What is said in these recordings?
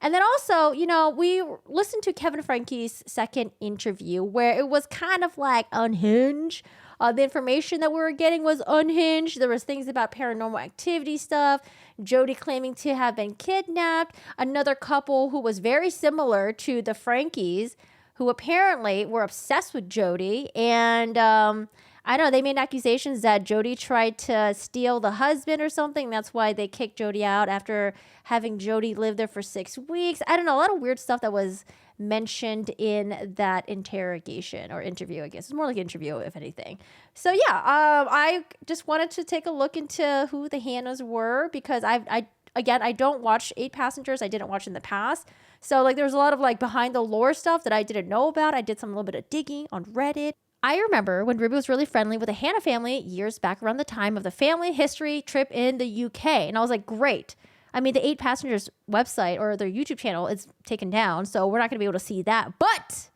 And then also, we listened to Kevin Franke's second interview where it was kind of like unhinged. The information that we were getting was unhinged. There was things about paranormal activity stuff. Jodi claiming to have been kidnapped. Another couple who was very similar to the Frankes, who apparently were obsessed with Jodi. And I don't know, they made accusations that Jodi tried to steal the husband or something. That's why they kicked Jodi out after having Jodi live there for 6 weeks. I don't know, a lot of weird stuff that was mentioned in that interrogation or interview, I guess. It's more like an interview, if anything. So yeah, I just wanted to take a look into who the Hannas were because I don't watch 8 Passengers. I didn't watch in the past. So like there's a lot of like behind the lore stuff that I didn't know about. I did some little bit of digging on Reddit. I remember when Ruby was really friendly with the Hanna family years back around the time of the family history trip in the UK. And I was like, great. I mean, the 8 Passengers website or their YouTube channel is taken down, so we're not going to be able to see that. But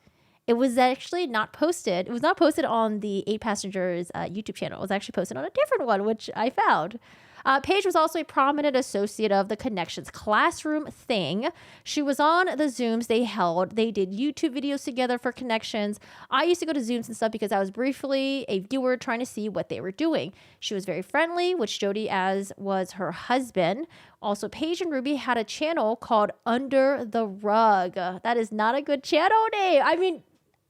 it was actually not posted. It was not posted on the 8 Passengers YouTube channel. It was actually posted on a different one, which I found. Paige was also a prominent associate of the Connections classroom thing. She was on the Zooms they held. They did YouTube videos together for Connections. I used to go to Zooms and stuff because I was briefly a viewer trying to see what they were doing. She was very friendly, which Jodi as was her husband. Also, Paige and Ruby had a channel called Under the Rug. That is not a good channel name. I mean,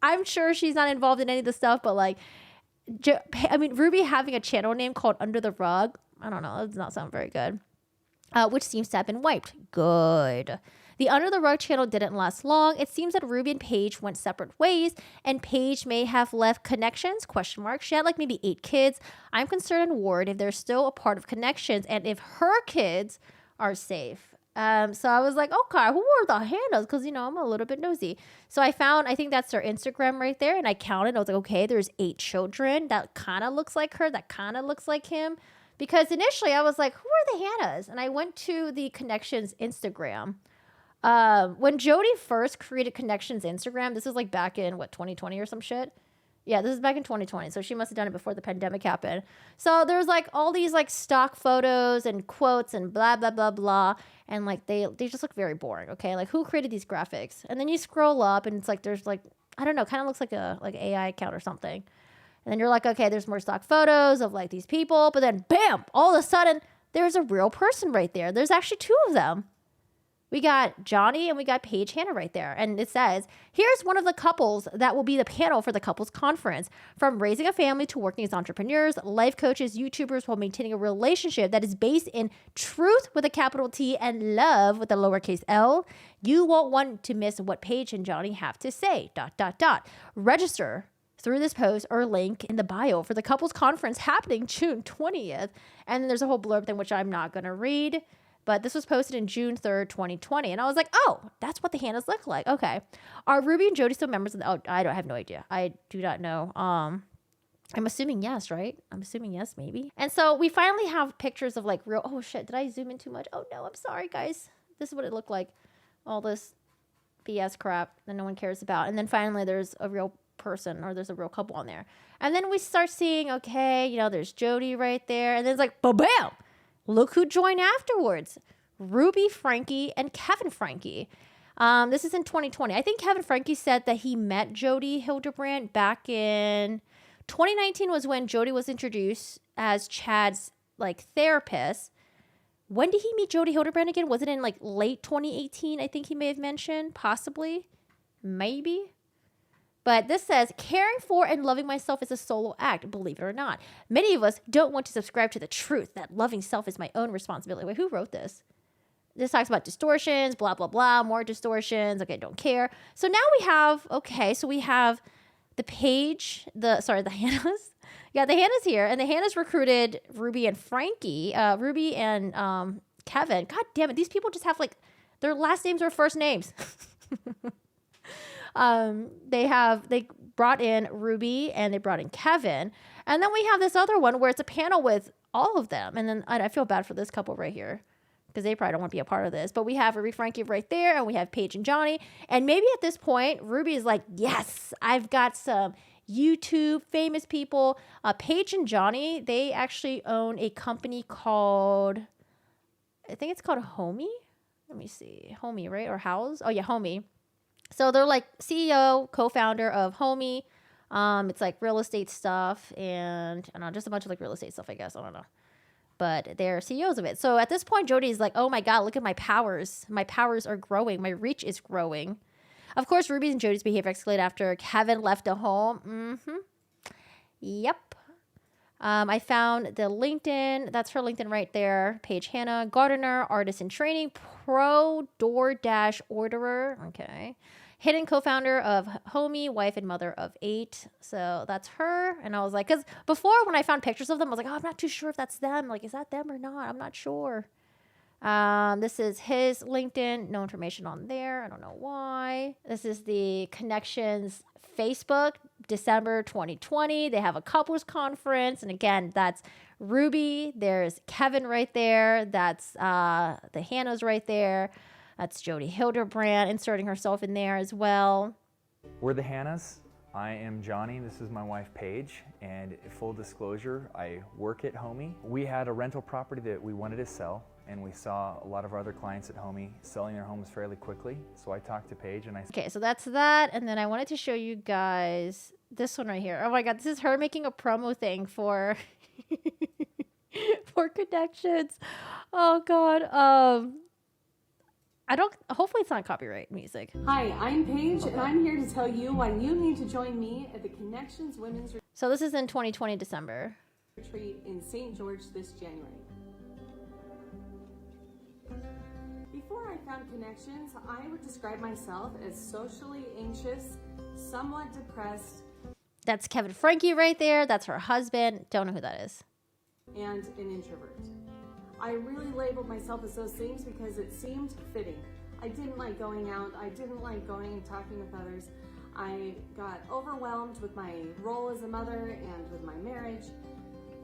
I'm sure she's not involved in any of the stuff, but like, Ruby having a channel name called Under the Rug, I don't know. That does not sound very good. Which seems to have been wiped. Good. The Under the Rug channel didn't last long. It seems that Ruby and Paige went separate ways, and Paige may have left Connections, ? She had like maybe 8 kids. I'm concerned and worried if they're still a part of Connections and if her kids are safe. So I was like, okay, who are the Hannas? Because, I'm a little bit nosy. So I think that's their Instagram right there. And I counted. I was like, okay, there's 8 children. That kind of looks like her. That kind of looks like him. Because initially I was like, who are the Hannas? And I went to the Connections Instagram. When Jodi first created Connections Instagram, this is like back in 2020 or some shit. Yeah, this is back in 2020. So she must have done it before the pandemic happened. So there's like all these like stock photos and quotes and blah, blah, blah, blah. And like they just look very boring. Okay. Like who created these graphics? And then you scroll up and it's like, there's like, I don't know, kind of looks like a AI account or something. And then you're like, okay, there's more stock photos of like these people. But then bam, all of a sudden there's a real person right there. There's actually 2 of them. We got Johnny and we got Paige Hanna right there. And it says, here's one of the couples that will be the panel for the couples conference. From raising a family to working as entrepreneurs, life coaches, YouTubers, while maintaining a relationship that is based in truth with a capital T and love with a lowercase L. You won't want to miss what Paige and Johnny have to say, ... Register through this post or link in the bio for the couples conference happening June 20th. And then there's a whole blurb thing, which I'm not going to read. But this was posted in June 3rd, 2020. And I was like, oh, that's what the Hannas look like. Okay. Are Ruby and Jodi still members of the... Oh, I have no idea. I do not know. I'm assuming yes, right? I'm assuming yes, maybe. And so we finally have pictures of like real... Oh, shit. Did I zoom in too much? Oh, no. I'm sorry, guys. This is what it looked like. All this BS crap that no one cares about. And then finally there's a real person or there's a real couple on there. And then we start seeing, okay, there's Jodi right there. And then it's like, ba-bam! Look who joined afterwards. Ruby Franke and Kevin Franke. This is in 2020. I think Kevin Franke said that he met Jodi Hildebrandt back in 2019 was when Jodi was introduced as Chad's like therapist. When did he meet Jodi Hildebrandt again? Was it in like late 2018? I think he may have mentioned, possibly, maybe. But this says, caring for and loving myself is a solo act, believe it or not. Many of us don't want to subscribe to the truth that loving self is my own responsibility. Wait, who wrote this? This talks about distortions, blah, blah, blah, more distortions. Okay, don't care. So now we have, we have the Hannas. Yeah, the Hannas here. And the Hannas recruited Ruby and Franke, Ruby and Kevin. God damn it. These people just have like, their last names are first names. They brought in Ruby and they brought in Kevin. And then we have this other one where it's a panel with all of them. And then I feel bad for this couple right here because they probably don't want to be a part of this. But we have Ruby Franke right there and we have Paige and Johnny. And maybe at this point, Ruby is like, yes, I've got some YouTube famous people. Paige and Johnny, they actually own a company called, I think it's called Homie let me see, Homie, right? Or House? Oh yeah, Homie. So they're like CEO, co-founder of Homie. It's like real estate stuff and I don't know, just a bunch of like real estate stuff, I guess. I don't know. But they're CEOs of it. So at this point, Jodi's like, oh my God, look at my powers. My powers are growing. My reach is growing. Of course, Ruby's and Jodi's behavior escalated after Kevin left the home. Yep. I found the LinkedIn. That's her LinkedIn right there. Paige Hannah, gardener, artist in training, pro DoorDash orderer. Okay. Hidden co-founder of Homie, wife and mother of 8. So that's her. And I was like, because before when I found pictures of them, I was like, oh, I'm not too sure if that's them. Like, is that them or not? I'm not sure. This is his LinkedIn. No information on there. I don't know why. This is the Connections Facebook, December 2020. They have a couples conference. And again, that's Ruby. There's Kevin right there. That's the Hannas right there. That's Jodi Hildebrand inserting herself in there as well. We're the Hannas. I am Johnny. This is my wife Paige. And full disclosure, I work at Homie. We had a rental property that we wanted to sell, and we saw a lot of our other clients at Homie selling their homes fairly quickly. So I talked to Paige and I said, okay, so that's that. And then I wanted to show you guys this one right here. Oh my God, this is her making a promo thing for for Connections. Oh God. Hopefully it's not copyright music. Hi, I'm Paige, and I'm here to tell you why you need to join me at the Connections Women's So this is in 2020 December. Retreat in St. George this January. Before I found Connections, I would describe myself as socially anxious, somewhat depressed. That's Kevin Franke right there. That's her husband. Don't know who that is. And an introvert. I really labeled myself as those things because it seemed fitting. I didn't like going out. I didn't like going and talking with others. I got overwhelmed with my role as a mother and with my marriage,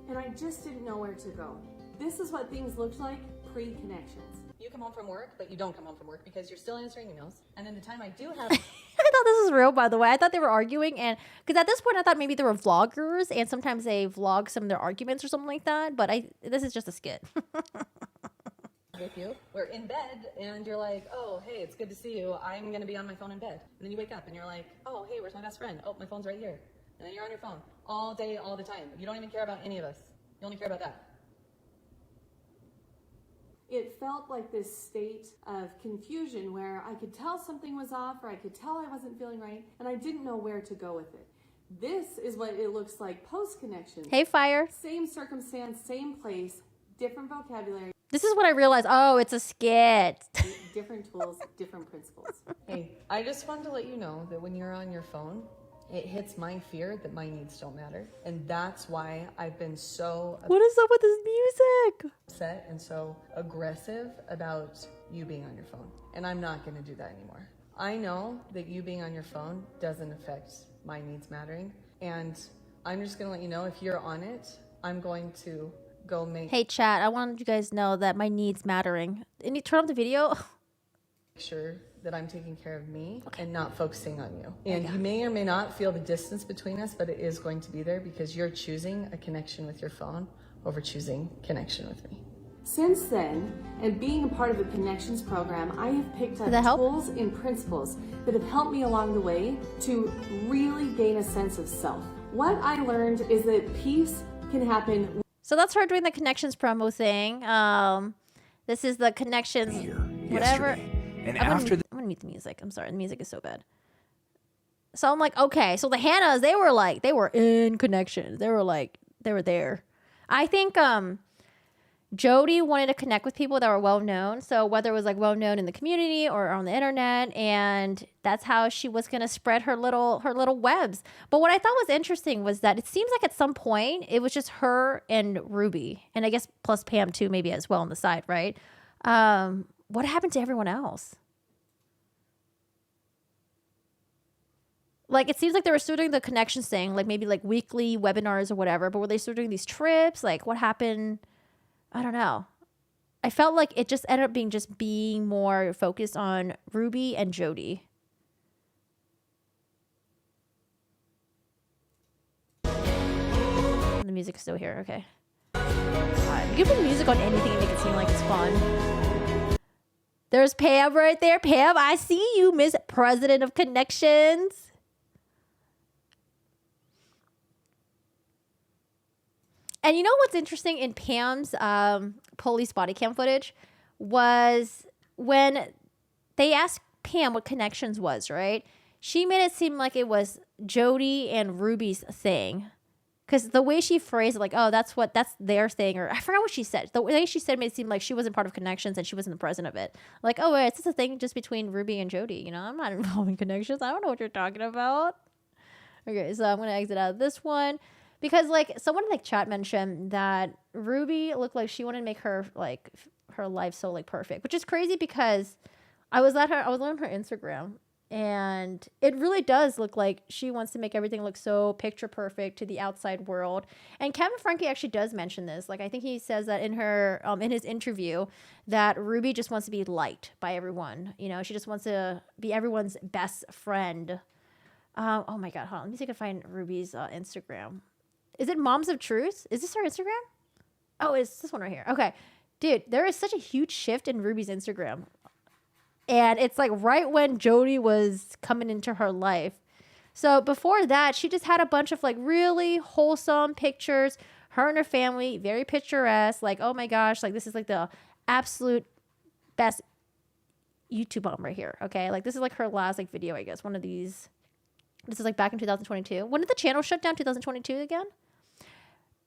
and I just didn't know where to go. This is what things looked like pre-Connections. You come home from work, but you don't come home from work because you're still answering emails. And then the time I do have... I thought this was real, by the way. I thought they were arguing, and because at this point I thought maybe they were vloggers, and sometimes they vlog some of their arguments or something like that. But this is just a skit. with you, we're in bed, and you're like, oh, hey, it's good to see you. I'm going to be on my phone in bed. And then you wake up, and you're like, oh, hey, where's my best friend? Oh, my phone's right here. And then you're on your phone all day, all the time. You don't even care about any of us. You only care about that. It felt like this state of confusion where I could tell something was off or I could tell I wasn't feeling right, and I didn't know where to go with it. This is what it looks like post-Connections. Hey, Fire. Same circumstance, same place, different vocabulary. This is what I realized. Oh, it's a skit. Different tools, different principles. Hey, I just wanted to let you know that when you're on your phone, it hits my fear that my needs don't matter. And that's why I've been so What is up with this music? upset and so aggressive about you being on your phone. And I'm not going to do that anymore. I know that you being on your phone doesn't affect my needs mattering. And I'm just going to let you know, if you're on it, I'm going to go make... Hey, chat, I wanted you guys to know that my needs mattering. And you turn on the video. sure that I'm taking care of me and not focusing on you. And you may or may not feel the distance between us, but it is going to be there because you're choosing a connection with your phone over choosing connection with me. Since then, and being a part of the Connections program, I have picked up tools and principles that have helped me along the way to really gain a sense of self. What I learned is that peace can happen. So that's her doing the Connections promo thing. This is the Connections, whatever. And I'm gonna mute the music. I'm sorry, the music is so bad. So I'm like, okay, so the Hannas, they were in Connections. They were there. I think Jodi wanted to connect with people that were well known. So whether it was like well known in the community or on the internet, and that's how she was gonna spread her little webs. But what I thought was interesting was that it seems like at some point it was just her and Ruby, and I guess plus Pam too, maybe as well on the side, right? What happened to everyone else? Like, it seems like they were still doing the Connections thing, like maybe like weekly webinars or whatever, but were they still doing these trips? Like, what happened? I don't know. I felt like it just ended up being more focused on Ruby and Jodi. The music's still here, okay. God, you can put music on anything and make it seem like it's fun. There's Pam right there. Pam, I see you, Miss President of Connections. And you know what's interesting in Pam's police body cam footage was when they asked Pam what Connections was, right? She made it seem like it was Jodi and Ruby's thing. Because the way she phrased it, like, oh, that's their thing. Or I forgot what she said. The way she said it made it seem like she wasn't part of Connections and she wasn't the president of it. Like, oh, wait, is this a thing just between Ruby and Jodi? You know, I'm not involved in Connections. I don't know what you're talking about. Okay, so I'm going to exit out of this one. Because, like, someone in the chat mentioned that Ruby looked like she wanted to make her, like, her life so, like, perfect. Which is crazy because I was on her Instagram. And it really does look like she wants to make everything look so picture perfect to the outside world. And Kevin Franke actually does mention this. Like, I think he says that in his interview that Ruby just wants to be liked by everyone. You know, she just wants to be everyone's best friend. Oh my God, hold on. Let me see if I can find Ruby's Instagram. Is it Moms of Truth? Is this her Instagram? Oh, it's this one right here. Okay. Dude, there is such a huge shift in Ruby's Instagram. And it's like right when Jodi was coming into her life. So before that, she just had a bunch of like really wholesome pictures. Her and her family, very picturesque. Like, oh my gosh, like this is like the absolute best YouTube mom right here. Okay. Like this is like her last like video, I guess. One of these. This is like back in 2022. When did the channel shut down? 2022 again?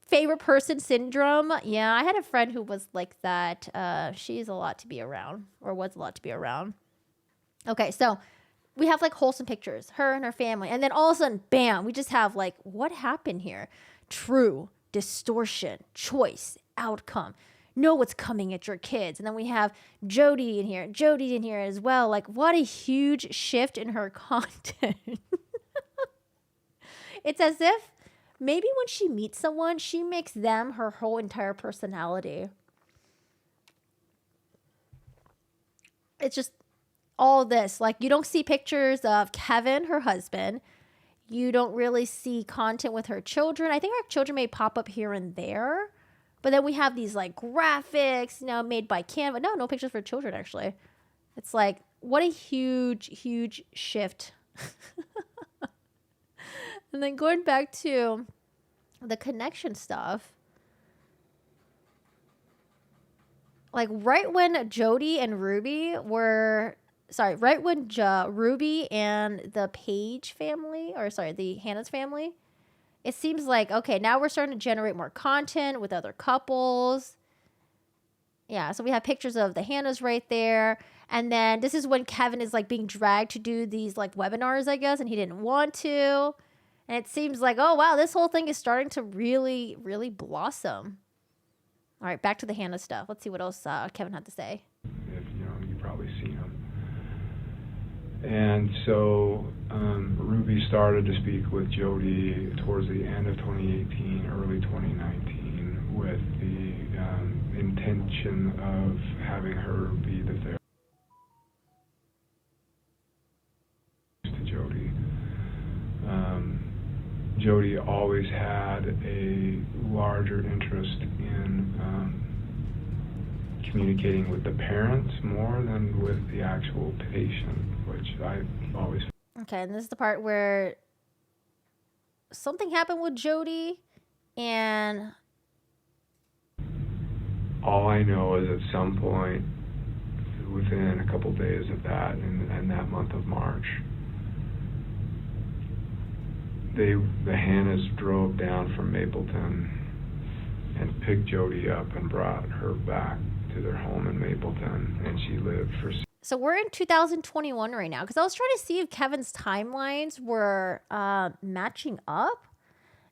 Favorite person syndrome. Yeah, I had a friend who was like that. She's a lot to be around, or was a lot to be around. Okay, so we have like wholesome pictures, her and her family. And then all of a sudden, bam, we just have like, what happened here? True, distortion, choice, outcome. Know what's coming at your kids. And then we have Jodi in here as well. Like, what a huge shift in her content. It's as if maybe when she meets someone, she makes them her whole entire personality. It's just all this. Like, you don't see pictures of Kevin, her husband. You don't really see content with her children. I think her children may pop up here and there. But then we have these, like, graphics, you know, made by Canva. No pictures for children, actually. It's like, what a huge, huge shift. And then going back to the connection stuff, like right when Jodi and Ruby were, right when Ruby and the Page family, the Hannas family, it seems like, okay, now we're starting to generate more content with other couples. Yeah, so we have pictures of the Hannas right there. And then this is when Kevin is like being dragged to do these like webinars, I guess, and he didn't want to. And it seems like, oh, wow, this whole thing is starting to really, really blossom. All right, back to the Hannas stuff. Let's see what else Kevin had to say. If you've probably seen him. And so Ruby started to speak with Jodi towards the end of 2018, early 2019, with the intention of having her be the therapist to Jodi. Jodi always had a larger interest in communicating with the parents more than with the actual patient, which I always... Okay, and this is the part where something happened with Jodi, and... All I know is at some point, within a couple days of that, in that month of March, the Hannas drove down from Mapleton and picked Jodi up and brought her back to their home in Mapleton, and she lived for... So we're in 2021 right now, because I was trying to see if Kevin's timelines were matching up,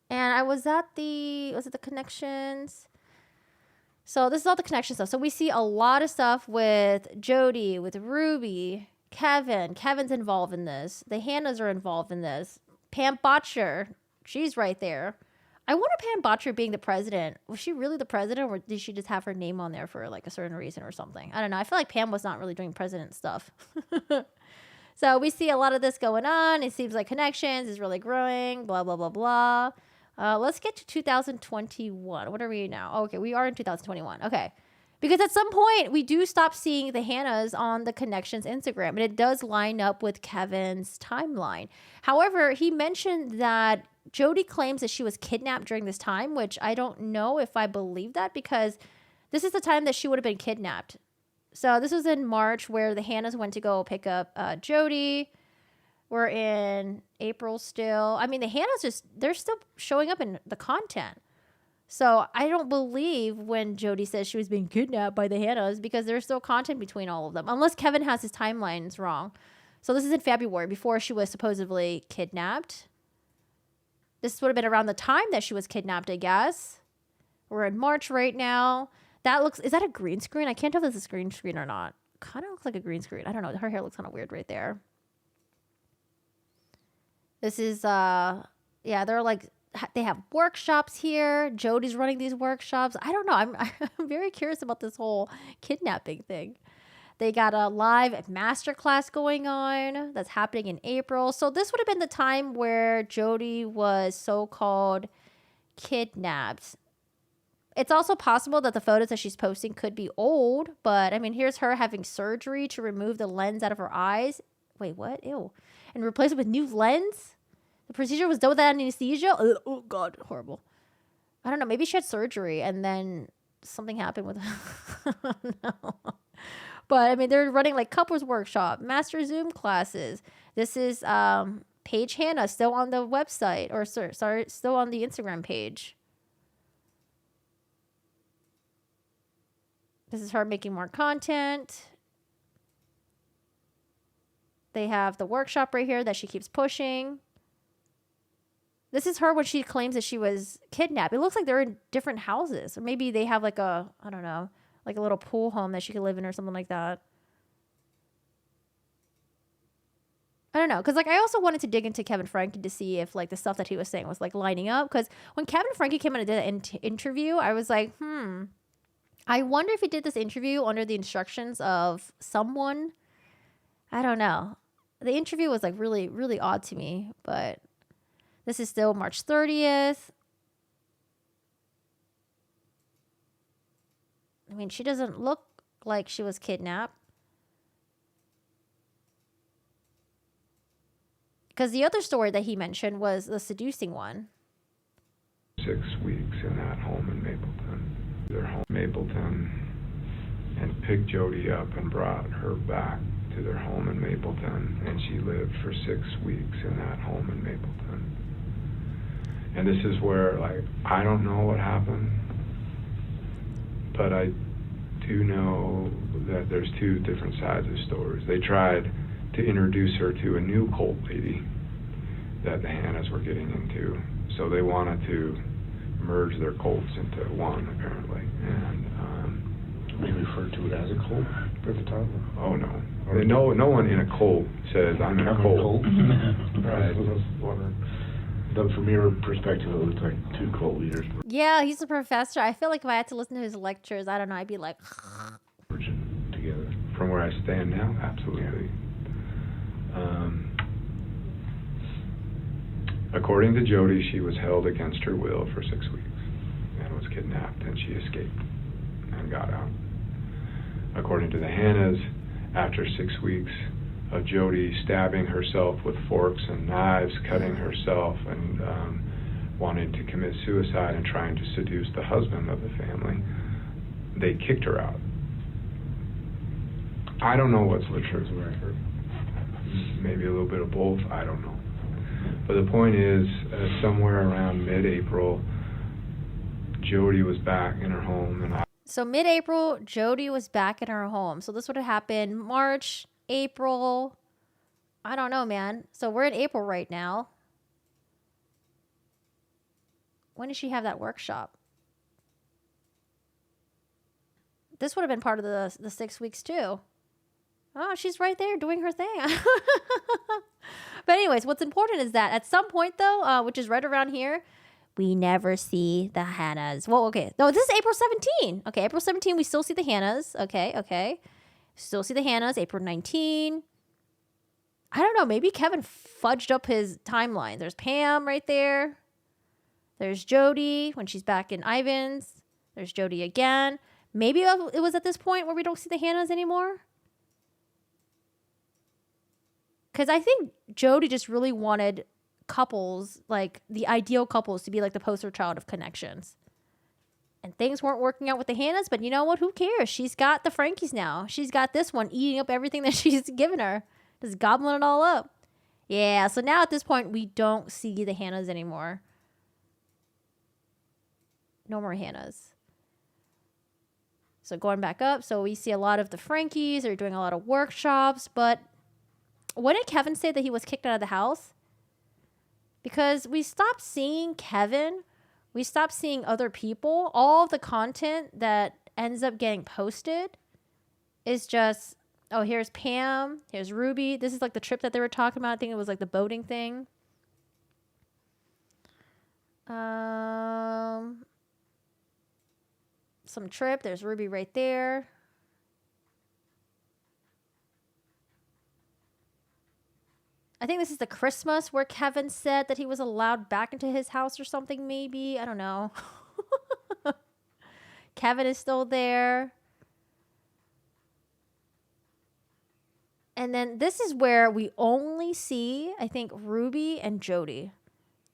and I was at was it the connections? So this is all the connection stuff. So we see a lot of stuff with Jodi, with Ruby, Kevin. Kevin's involved in this. The Hannas are involved in this. Pam Botcher, she's right there. I wonder Pam Botcher being the president, was she really the president, or did she just have her name on there for like a certain reason or something? I don't know. I feel like Pam was not really doing president stuff. So we see a lot of this going on. It seems like Connections is really growing, blah, blah, blah, blah. Let's get to 2021. What are we now? Oh, okay, we are in 2021. Okay. Because at some point, we do stop seeing the Hannas on the Connections Instagram, and it does line up with Kevin's timeline. However, he mentioned that Jodi claims that she was kidnapped during this time, which I don't know if I believe that, because this is the time that she would have been kidnapped. So this was in March, where the Hannas went to go pick up Jodi. We're in April still. I mean, the Hannas they're still showing up in the content. So I don't believe when Jodi says she was being kidnapped by the Hannas, because there's still content between all of them, unless Kevin has his timelines wrong. So this is in February, before she was supposedly kidnapped. This would have been around the time that she was kidnapped, I guess. We're in March right now. Is that a green screen? I can't tell if this is a green screen or not. Kind of looks like a green screen. I don't know. Her hair looks kind of weird right there. This is, they're like, they have workshops here. Jodi's running these workshops. I don't know. I'm very curious about this whole kidnapping thing. They got a live masterclass going on that's happening in April. So this would have been the time where Jodi was so-called kidnapped. It's also possible that the photos that she's posting could be old, but I mean, here's her having surgery to remove the lens out of her eyes. Wait, what? Ew. And replace it with new lens? The procedure was done without anesthesia? Oh, God, horrible. I don't know. Maybe she had surgery and then something happened with her. No. But, I mean, they're running like couples workshop, master Zoom classes. This is Paige Hannas still on the website, or still on the Instagram page. This is her making more content. They have the workshop right here that she keeps pushing. This is her when she claims that she was kidnapped. It looks like they're in different houses. Or maybe they have like a, I don't know, like a little pool home that she could live in or something like that. I don't know. Because like I also wanted to dig into Kevin Franke to see if like the stuff that he was saying was like lining up. Because when Kevin Franke came out and did an interview, I was like, I wonder if he did this interview under the instructions of someone. I don't know. The interview was like really, really odd to me, but this is still March 30th. I mean, she doesn't look like she was kidnapped. Because the other story that he mentioned was the seducing one. 6 weeks in that home in Mapleton. Their home in Mapleton, and picked Jodi up and brought her back to their home in Mapleton, and she lived for 6 weeks in that home in Mapleton. And this is where, like, I don't know what happened, but I do know that there's two different sides of stories. They tried to introduce her to a new cult lady that the Hannas were getting into, so they wanted to merge their cults into one, apparently. And they referred to it as a cult at the time? Oh, no. No one in a cult says, I'm in a cult. Right. I was wondering. But from your perspective, it looks like two cult leaders. Yeah, he's a professor. I feel like if I had to listen to his lectures, I don't know, I'd be like... together. From where I stand now, absolutely. According to Jodi, she was held against her will for 6 weeks and was kidnapped, and she escaped and got out. According to the Hannas, after 6 weeks of Jodi stabbing herself with forks and knives, cutting herself, and wanting to commit suicide and trying to seduce the husband of the family, they kicked her out. I don't know what's the truth. Maybe a little bit of both. I don't know. But the point is, somewhere around mid-April, Jodi was back in her home, and So mid-April, Jodi was back in her home. So this would have happened March, April. I don't know, man. So we're in April right now. When did she have that workshop? This would have been part of the 6 weeks too. Oh, she's right there doing her thing. But anyways, what's important is that at some point though, which is right around here, we never see the Hannas. Well, okay. No, this is April 17. Okay, April 17, we still see the Hannas. Okay. Still see the Hannas. April 19. I don't know. Maybe Kevin fudged up his timeline. There's Pam right there. There's Jodi when she's back in Ivan's. There's Jodi again. Maybe it was at this point where we don't see the Hannas anymore. Because I think Jodi just really wanted couples, like the ideal couples, to be like the poster child of connections. And things weren't working out with the Hannas, but you know what? Who cares? She's got the Frankes now. She's got this one eating up everything that she's given her. Just gobbling it all up. Yeah, so now at this point, we don't see the Hannas anymore. No more Hannas. So going back up, so we see a lot of the Frankes. They're doing a lot of workshops, but when did Kevin say that he was kicked out of the house? Because we stopped seeing Kevin. We stopped seeing other people. All of the content that ends up getting posted is just, oh, here's Pam. Here's Ruby. This is like the trip that they were talking about. I think it was like the boating thing. Some trip. There's Ruby right there. I think this is the Christmas where Kevin said that he was allowed back into his house or something, maybe. I don't know. Kevin is still there. And then this is where we only see, I think, Ruby and Jodi.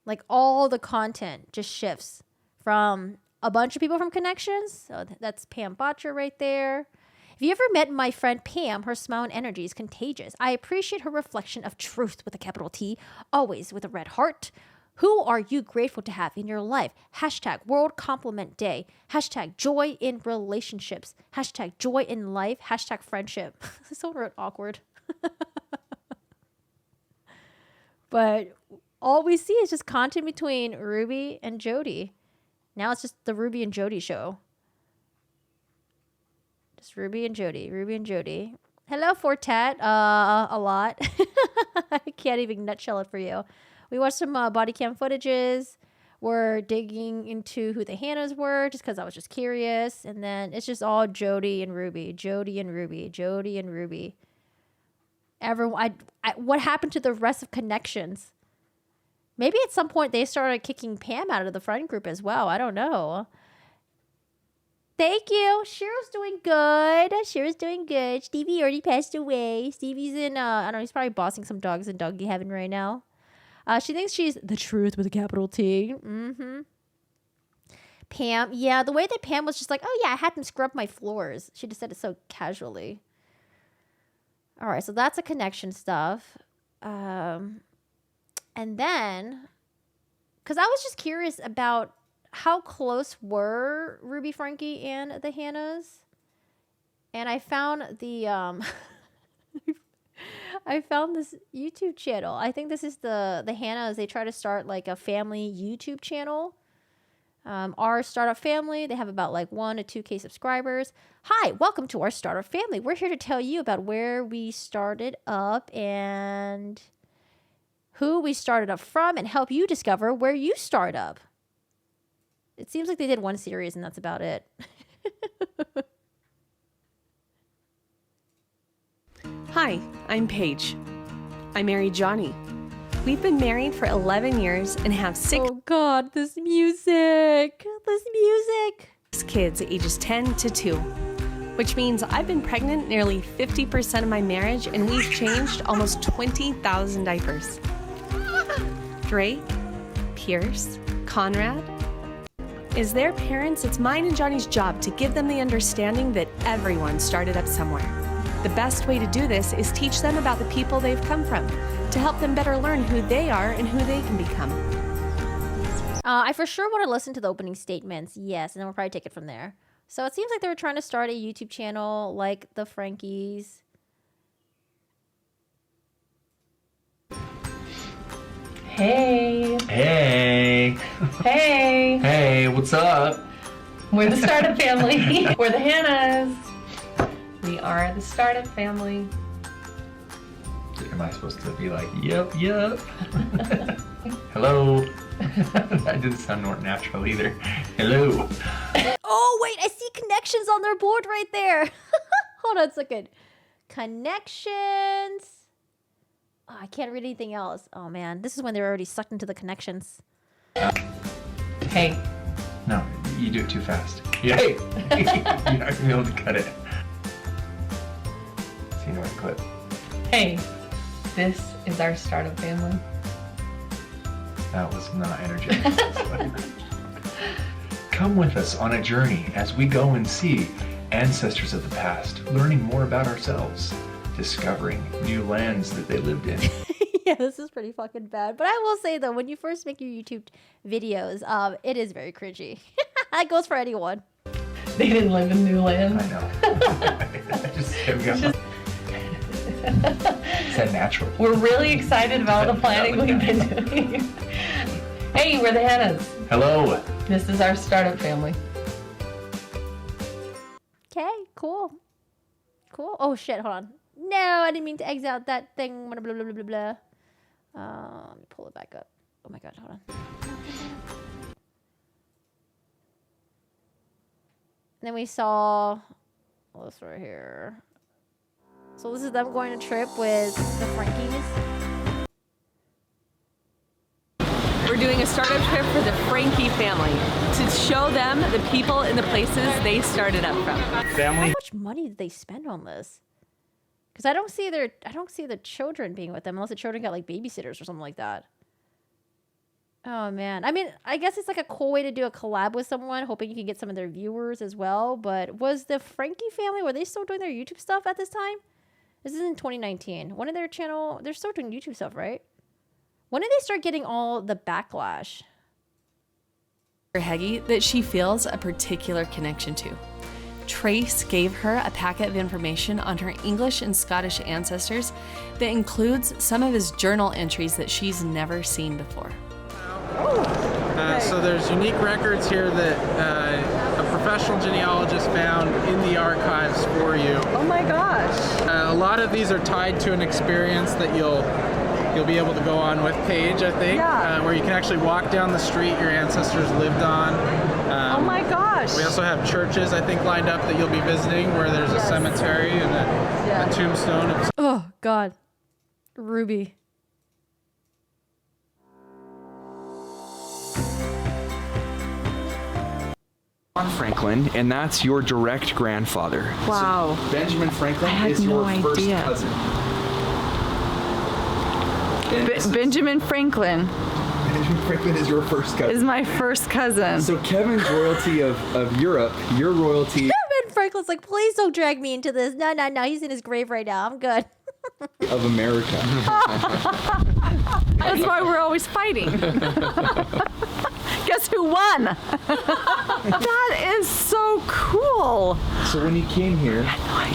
Like all the content just shifts from a bunch of people from Connections. So that's Pam Botcher right there. If you ever met my friend Pam, her smile and energy is contagious. I appreciate her reflection of truth with a capital T, always with a red heart. Who are you grateful to have in your life? Hashtag World Compliment Day. Hashtag joy in relationships. Hashtag joy in life. Hashtag friendship. Someone wrote awkward. But all we see is just content between Ruby and Jodi. Now it's just the Ruby and Jodi show. Just Ruby and Jodi. Ruby and Jodi. Hello, Fortet. A lot. I can't even nutshell it for you. We watched some body cam footages. We're digging into who the Hannas were just because I was just curious. And then it's just all Jodi and Ruby. Jodi and Ruby. Jodi and Ruby. Everyone. What happened to the rest of Connections? Maybe at some point they started kicking Pam out of the friend group as well. I don't know. Thank you. Cheryl's doing good. Cheryl's doing good. Stevie already passed away. Stevie's in, I don't know, he's probably bossing some dogs in doggy heaven right now. She thinks she's the truth with a capital T. Mm-hmm. Pam, yeah, the way that Pam was just like, oh yeah, I had them scrub my floors. She just said it so casually. All right, so that's a connection stuff. And then, because I was just curious about how close were Ruby Franke and the Hannas? And I found the I found this YouTube channel. I think this is the Hannas. They try to start like a family YouTube channel. Our startup family, they have about like 1 to 2K subscribers. Hi, welcome to our startup family. We're here to tell you about where we started up and who we started up from and help you discover where you start up. It seems like they did one series and that's about it. Hi, I'm Paige. I married Johnny. We've been married for 11 years and have 6 Oh God, this music. kids ages 10 to 2, which means I've been pregnant nearly 50% of my marriage and we've changed almost 20,000 diapers. Drake, Pierce, Conrad. As their parents, it's mine and Johnny's job to give them the understanding that everyone started up somewhere. The best way to do this is teach them about the people they've come from, to help them better learn who they are and who they can become. I for sure want to listen to the opening statements, yes, and then we'll probably take it from there. So it seems like they were trying to start a YouTube channel like the Frankes. Hey. Hey. Hey. Hey, what's up? We're the startup family. We're the Hannas. We are the startup family. Am I supposed to be like, yep. Hello. That didn't sound more natural either. Hello. Oh, wait, I see Connections on their board right there. Hold on a second. Connections. Oh, I can't read anything else. Oh, man. This is when they're already sucked into the Connections. Hey. No, You do it too fast. Yeah. Hey! You're not gonna be able to cut it. So you know what to clip. Hey, this is our startup family. That was not energetic. Come with us on a journey as we go and see ancestors of the past, learning more about ourselves, discovering new lands that they lived in. Yeah, this is pretty fucking bad. But I will say though, when you first make your YouTube videos, it is very cringy. That goes for anyone. They didn't live in new land. I know. Just kept going. Is that natural? We're really excited about all the planning we've been doing. Hey, we're the Hannas. Hello. This is our startup family. Okay, cool. Cool. Oh shit, hold on. No, I didn't mean to exit out that thing. Blah, blah, blah, blah, blah. Let me pull it back up. Oh my god, hold on. And then we saw this right here. So this is them going on a trip with the Frankies. We're doing a startup trip for the Franke family to show them the people and the places they started up from. How much money did they spend on this? Because I don't see the children being with them unless the children got like babysitters or something like that. Oh man, I mean, I guess it's like a cool way to do a collab with someone, hoping you can get some of their viewers as well. But was the Franke family, were they still doing their YouTube stuff at this time? This is in 2019. When did their channel? They're still doing YouTube stuff, right? When did they start getting all the backlash? Heggie that she feels a particular connection to. Trace gave her a packet of information on her English and Scottish ancestors that includes some of his journal entries that she's never seen before. So there's unique records here that a professional genealogist found in the archives for you. Oh my gosh. A lot of these are tied to an experience that you'll be able to go on with Paige, I think, where you can actually walk down the street your ancestors lived on. Oh my gosh. We also have churches, I think, lined up that you'll be visiting where there's a cemetery and a tombstone. Oh God, Ruby. Franklin, and that's your direct grandfather. Wow. So Benjamin Franklin is your first cousin. Benjamin Franklin. Benjamin Franklin is your first cousin. Is my first cousin. So Kevin's royalty of Europe, your royalty. Kevin Franklin's like, please don't drag me into this. No, he's in his grave right now. I'm good. Of America. That's why we're always fighting. Guess who won? That is so cool. So when he came here,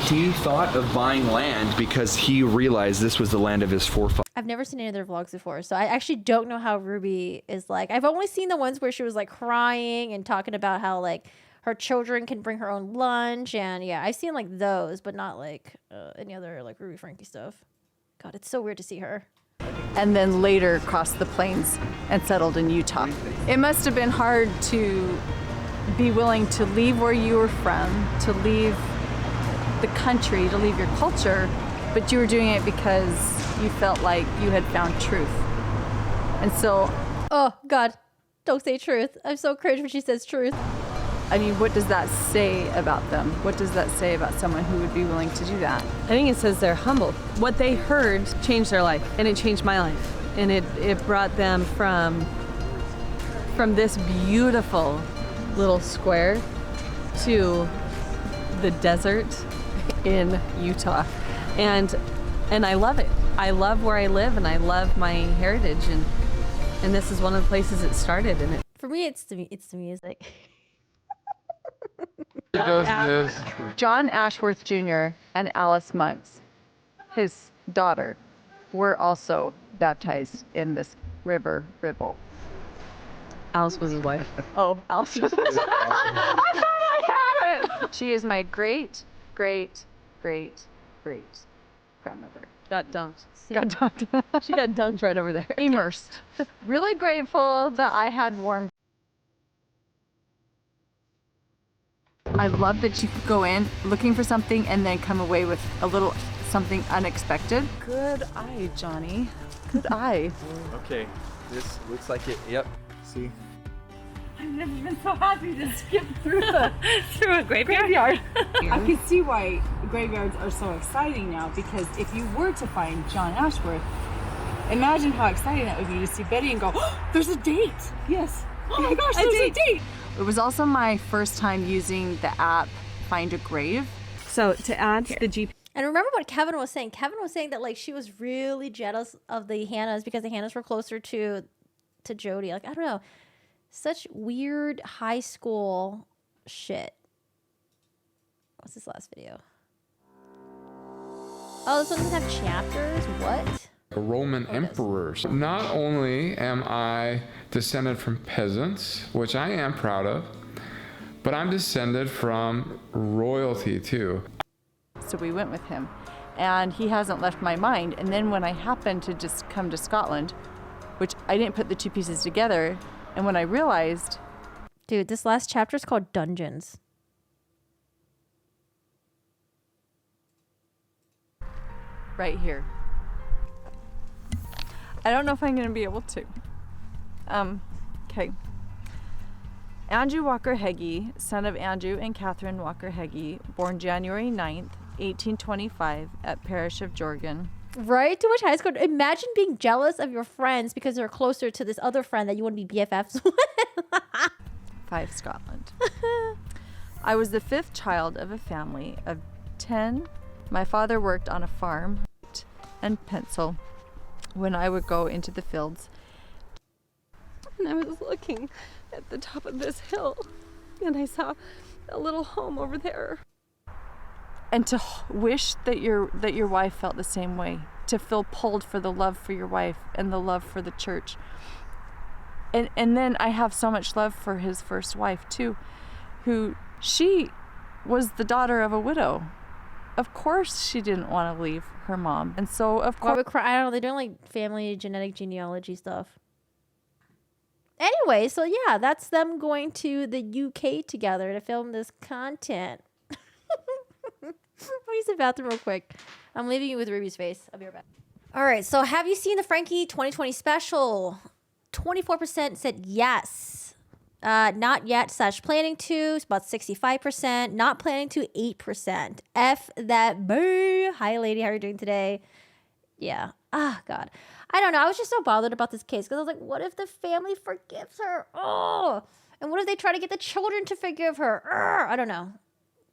he thought of buying land because he realized this was the land of his forefathers. I've never seen any of their vlogs before, so I actually don't know how Ruby is like. I've only seen the ones where she was like crying and talking about how like her children can bring her own lunch, and yeah, I've seen like those, but not like any other like Ruby Franke stuff. God, it's so weird to see her. And then later crossed the plains and settled in Utah. It must have been hard to be willing to leave where you were from, to leave the country, to leave your culture, but you were doing it because you felt like you had found truth. And so... Oh, God. Don't say truth. I'm so cringe when she says truth. I mean, what does that say about them? What does that say about someone who would be willing to do that? I think it says they're humble. What they heard changed their life, and it changed my life. And it brought them from this beautiful little square to the desert in Utah. And I love it. I love where I live, and I love my heritage, and this is one of the places it started. And for me, it's the music. John Ashworth Jr. and Alice Monks, his daughter, were also baptized in this river Ribble. Alice was his wife. Oh, Alice was his wife. I thought I had it. She is my great, great, great, great grandmother. Got dunked. Got dunked. She got dunked right over there. Immersed. Really grateful that I had warm. I love that you could go in looking for something and then come away with a little something unexpected. Good eye, Johnny. Good eye. Okay, this looks like it. Yep. See? I've never been so happy to skip through Through a graveyard. I can see why graveyards are so exciting now, because if you were to find John Ashworth, imagine how exciting that would be to see Betty and go, oh, there's a date. Yes. Oh my gosh, there's a date. It was also my first time using the app Find a Grave. So to add to the GPS. And remember what Kevin was saying. Kevin was saying that like she was really jealous of the Hannas because the Hannas were closer to Jodi. Like, I don't know. Such weird high school shit. What's this last video? Oh, this one doesn't have chapters? What? Roman emperors. Not only am I descended from peasants, which I am proud of, but I'm descended from royalty too. So we went with him, and he hasn't left my mind. And then when I happened to just come to Scotland, which I didn't put the two pieces together, and when I realized... Dude, this last chapter is called Dungeons. Right here. I don't know if I'm going to be able to. Okay. Andrew Walker Heggie, son of Andrew and Catherine Walker Heggie, born January 9th, 1825, at Parish of Jorgan. Right? Too much high school. Imagine being jealous of your friends because they're closer to this other friend that you want to be BFFs with. 5, Scotland. I was the 5th child of a family of 10. My father worked on a farm and pencil when I would go into the fields. And I was looking at the top of this hill, and I saw a little home over there. And to wish that your wife felt the same way, to feel pulled for the love for your wife and the love for the church. And then I have so much love for his first wife too, who she was the daughter of a widow. Of course she didn't want to leave her mom. And so of course I don't know, they're doing like family genetic genealogy stuff. Anyway, so yeah, that's them going to the UK together to film this content. I'll use the bathroom real quick. I'm leaving you with Ruby's face. I'll be right back. All right, so have you seen the Franke 2020 special? 24% said yes. Not yet / planning to. It's about 65%. Not planning to 8%. F that boo. Hi, lady. How are you doing today? Yeah. Ah, God. I don't know. I was just so bothered about this case because I was like, what if the family forgives her? Oh. And what if they try to get the children to forgive her? I don't know.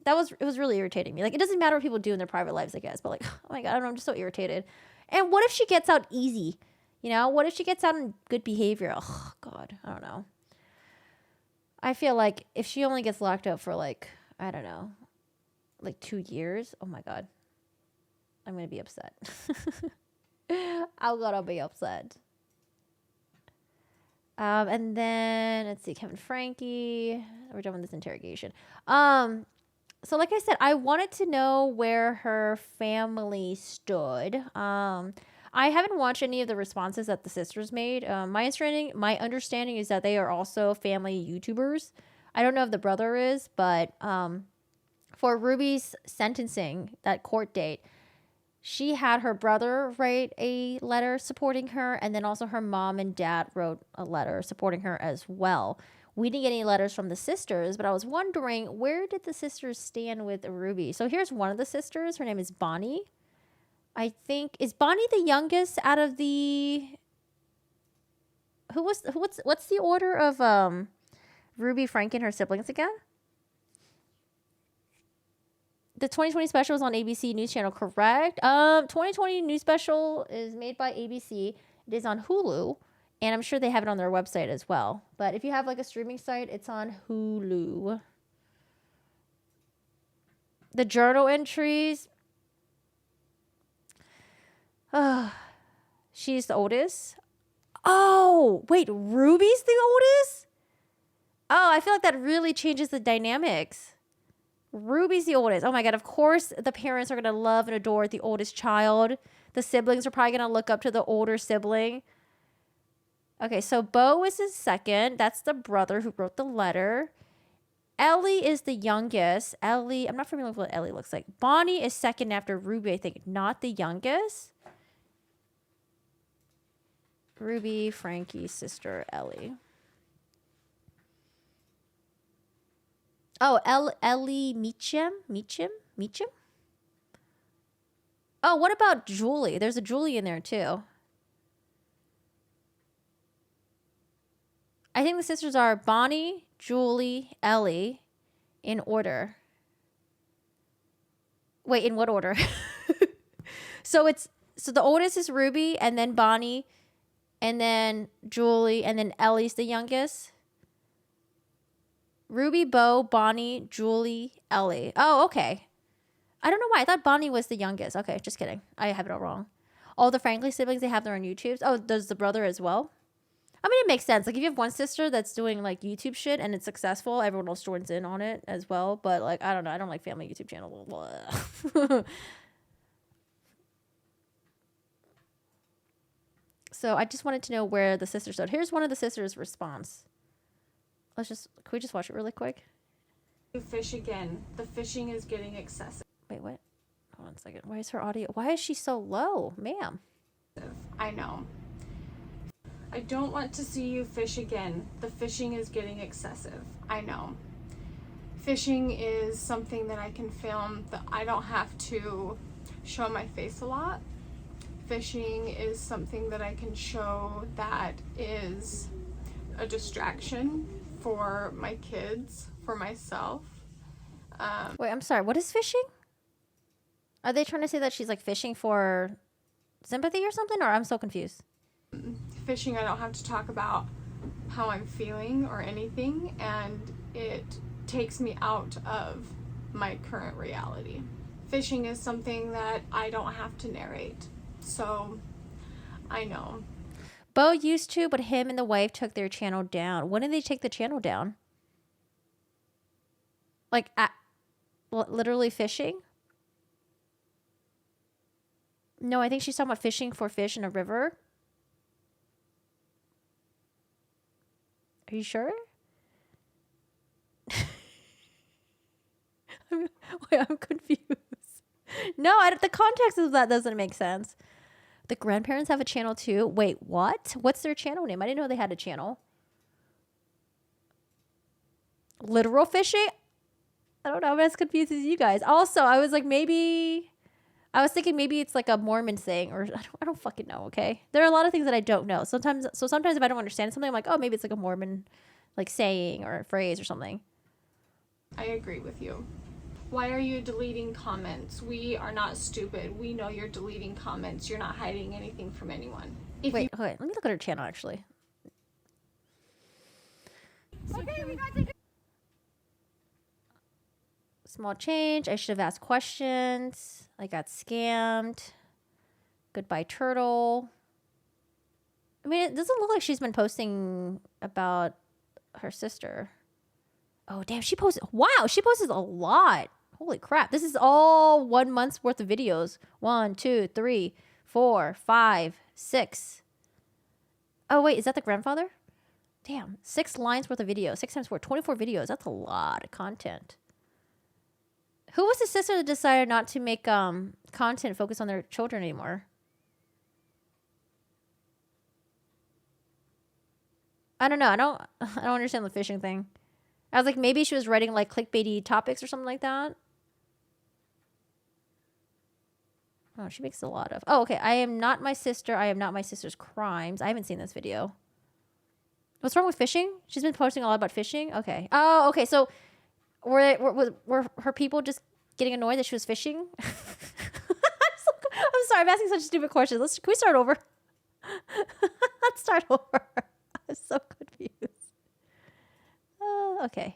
It was really irritating me. Like, it doesn't matter what people do in their private lives, I guess. But like, oh my God, I don't know. I'm just so irritated. And what if she gets out easy? You know, what if she gets out in good behavior? Oh, God. I don't know. I feel like if she only gets locked up for like, I don't know, like 2 years. Oh my God. I'm going to be upset. I'm going to be upset. And then let's see, Kevin Franke. We're done with this interrogation. So like I said, I wanted to know where her family stood. I haven't watched any of the responses that the sisters made. My understanding is that they are also family YouTubers. I don't know if the brother is, but for Ruby's sentencing, that court date, she had her brother write a letter supporting her, and then also her mom and dad wrote a letter supporting her as well. We didn't get any letters from the sisters, but I was wondering, where did the sisters stand with Ruby? So here's one of the sisters. Her name is Bonnie. I think, is Bonnie the youngest out of the... What's the order of Ruby, Franke, and her siblings again? The 2020 special is on ABC News Channel, correct? 2020 news special is made by ABC. It is on Hulu, and I'm sure they have it on their website as well. But if you have like a streaming site, it's on Hulu. The journal entries. She's the oldest. Oh, wait, Ruby's the oldest? Oh, I feel like that really changes the dynamics. Ruby's the oldest. Oh my God, of course the parents are going to love and adore the oldest child. The siblings are probably going to look up to the older sibling. Okay, so Bo is his second. That's the brother who wrote the letter. Ellie is the youngest. Ellie, I'm not familiar with what Ellie looks like. Bonnie is second after Ruby, I think, not the youngest. Ruby, Franke's sister, Ellie. Oh, Ellie Meacham? Oh, what about Julie? There's a Julie in there too. I think the sisters are Bonnie, Julie, Ellie, in order. Wait, in what order? So the oldest is Ruby, and then Bonnie, and then Julie, and then Ellie's the youngest. Ruby, Bo, Bonnie, Julie, Ellie. Oh, okay. I don't know why. I thought Bonnie was the youngest. Okay, just kidding. I have it all wrong. All the Franklin siblings, they have their own YouTubes. Oh, does the brother as well? I mean, it makes sense. Like, if you have one sister that's doing, like, YouTube shit and it's successful, everyone else joins in on it as well. But, like, I don't know. I don't like family YouTube channel. So I just wanted to know where the sisters are. Here's one of the sisters' response. Can we just watch it really quick? You fish again. The fishing is getting excessive. Wait, what? Hold on a second. Why is her audio? Why is she so low, ma'am? I know. I don't want to see you fish again. The fishing is getting excessive. I know. Fishing is something that I can film, that I don't have to show my face a lot. Fishing is something that I can show that is a distraction for my kids, for myself. Wait, I'm sorry. What is fishing? Are they trying to say that she's like fishing for sympathy or something? Or I'm so confused. Fishing, I don't have to talk about how I'm feeling or anything, and it takes me out of my current reality. Fishing is something that I don't have to narrate, so I know. Bo used to, but him and the wife took their channel down. When did they take the channel down? Like, literally fishing? No, I think she's talking about fishing for fish in a river. Are you sure? I'm confused. No, the context of that doesn't make sense. The grandparents have a channel too? Wait, what? What's their channel name? I didn't know they had a channel. Literal fishing? I don't know. I'm as confused as you guys. Also, I was thinking maybe it's like a Mormon thing, or I don't fucking know, okay? There are a lot of things that I don't know. Sometimes if I don't understand something, I'm like, oh, maybe it's like a Mormon like saying or a phrase or something. I agree with you. Why are you deleting comments? We are not stupid. We know you're deleting comments. You're not hiding anything from anyone. Wait, let me look at her channel actually. Okay, we gotta take Small change. I should have asked questions. I got scammed. Goodbye, turtle. I mean, it doesn't look like she's been posting about her sister. Oh, damn. She posted a lot. Holy crap. This is all 1 month's worth of videos. 1, 2, 3, 4, 5, 6. Oh, wait. Is that the grandfather? Damn. 6 lines worth of videos. 6 times 4. 24 videos. That's a lot of content. Who was the sister that decided not to make content focus on their children anymore? I don't know. I don't understand the fishing thing. I was like, maybe she was writing like clickbaity topics or something like that. Oh, she makes a lot of. Oh, okay. I am not my sister. I am not my sister's crimes. I haven't seen this video. What's wrong with fishing? She's been posting a lot about fishing. Okay. Oh, okay. So were her people just getting annoyed that she was fishing? I'm sorry. I'm asking such stupid questions. Can we start over? Let's start over. I'm so confused. Okay.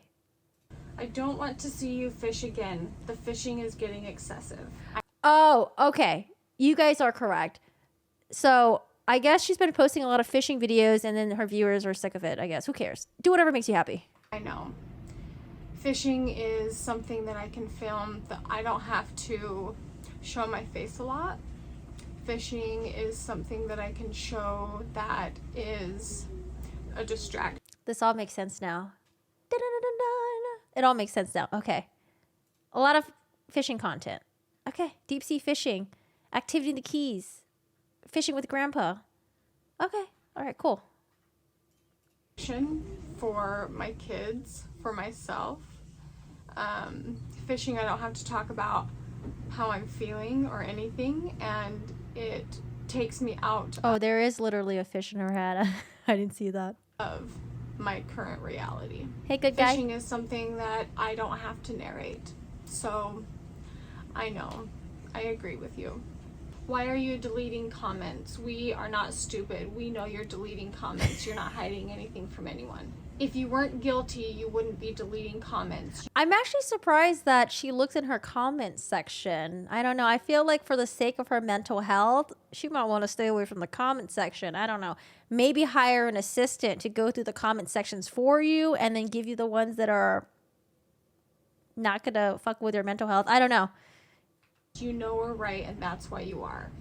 I don't want to see you fish again. The fishing is getting excessive. Oh, okay. You guys are correct. So I guess she's been posting a lot of fishing videos and then her viewers are sick of it, I guess. Who cares? Do whatever makes you happy. I know. Fishing is something that I can film, that I don't have to show my face a lot. Fishing is something that I can show that is a distraction. This all makes sense now. It all makes sense now. Okay. A lot of fishing content. Okay. Deep sea fishing. Activity in the Keys. Fishing with grandpa. Okay. All right, cool. For my kids, for myself. Fishing, I don't have to talk about how I'm feeling or anything, and it takes me out Oh, there is literally a fish in her hat. I didn't see that. of my current reality. Hey, good guy. Fishing is something that I don't have to narrate. So I know. I agree with you. Why are you deleting comments? We are not stupid. We know you're deleting comments. You're not hiding anything from anyone. If you weren't guilty, you wouldn't be deleting comments. I'm actually surprised that she looks in her comments section. I don't know. I feel like for the sake of her mental health, she might want to stay away from the comment section. I don't know. Maybe hire an assistant to go through the comment sections for you and then give you the ones that are not going to fuck with your mental health. I don't know. You know we're right, and that's why you are.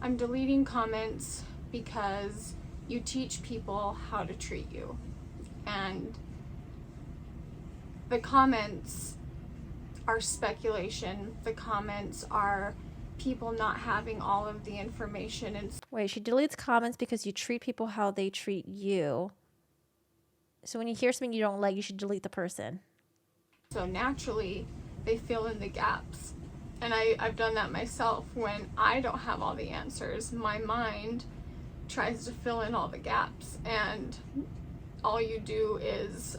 I'm deleting comments because you teach people how to treat you. And the comments are speculation. The comments are people not having all of the information. And wait, she deletes comments because you treat people how they treat you. So when you hear something you don't like, you should delete the person. So naturally, they fill in the gaps. And I've done that myself. When I don't have all the answers, my mind tries to fill in all the gaps. And all you do is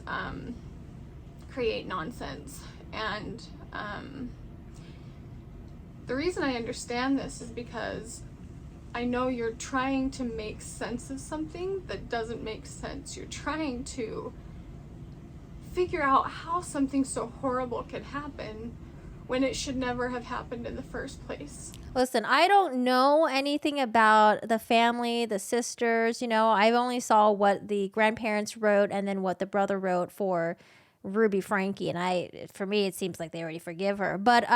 create nonsense. And the reason I understand this is because I know you're trying to make sense of something that doesn't make sense. You're trying to figure out how something so horrible could happen when it should never have happened in the first place. Listen, I don't know anything about the family, the sisters, you know. I only saw what the grandparents wrote and then what the brother wrote for Ruby Franke. And for me, it seems like they already forgive her. But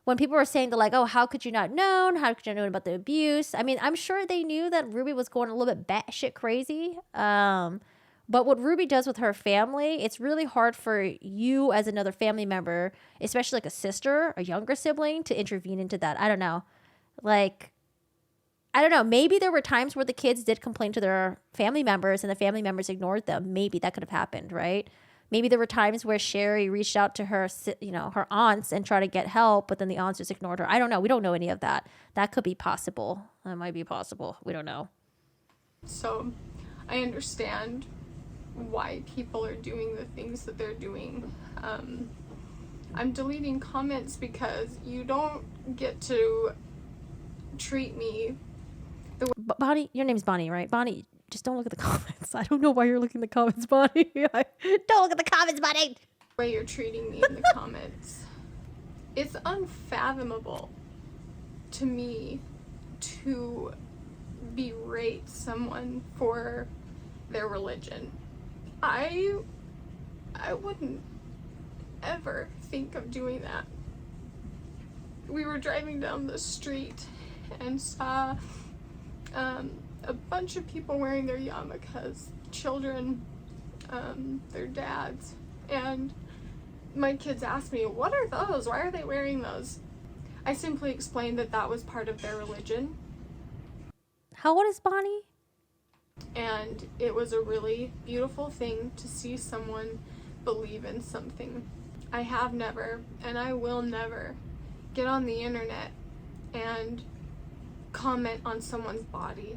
when people were saying, they're like, oh, how could you not known? How could you not know about the abuse? I mean, I'm sure they knew that Ruby was going a little bit batshit crazy. But what Ruby does with her family, it's really hard for you as another family member, especially like a sister, a younger sibling, to intervene into that. I don't know. Like, I don't know. Maybe there were times where the kids did complain to their family members and the family members ignored them. Maybe that could have happened, right? Maybe there were times where Sherry reached out to her, her aunts and tried to get help, but then the aunts just ignored her. I don't know. We don't know any of that. That could be possible. That might be possible. We don't know. So I understand why people are doing the things that they're doing. I'm deleting comments because you don't get to treat me the way. Bonnie, your name's Bonnie, right? Bonnie, just don't look at the comments. I don't know why you're looking at the comments, Bonnie. Don't look at the comments, Bonnie. The way you're treating me in the comments. It's unfathomable to me to berate someone for their religion. I wouldn't ever think of doing that. We were driving down the street and saw a bunch of people wearing their yarmulkes, children, their dads, and my kids asked me, what are those? Why are they wearing those? I simply explained that that was part of their religion. How old is Bonnie? And it was a really beautiful thing to see someone believe in something. I have never, and I will never, get on the internet and comment on someone's body.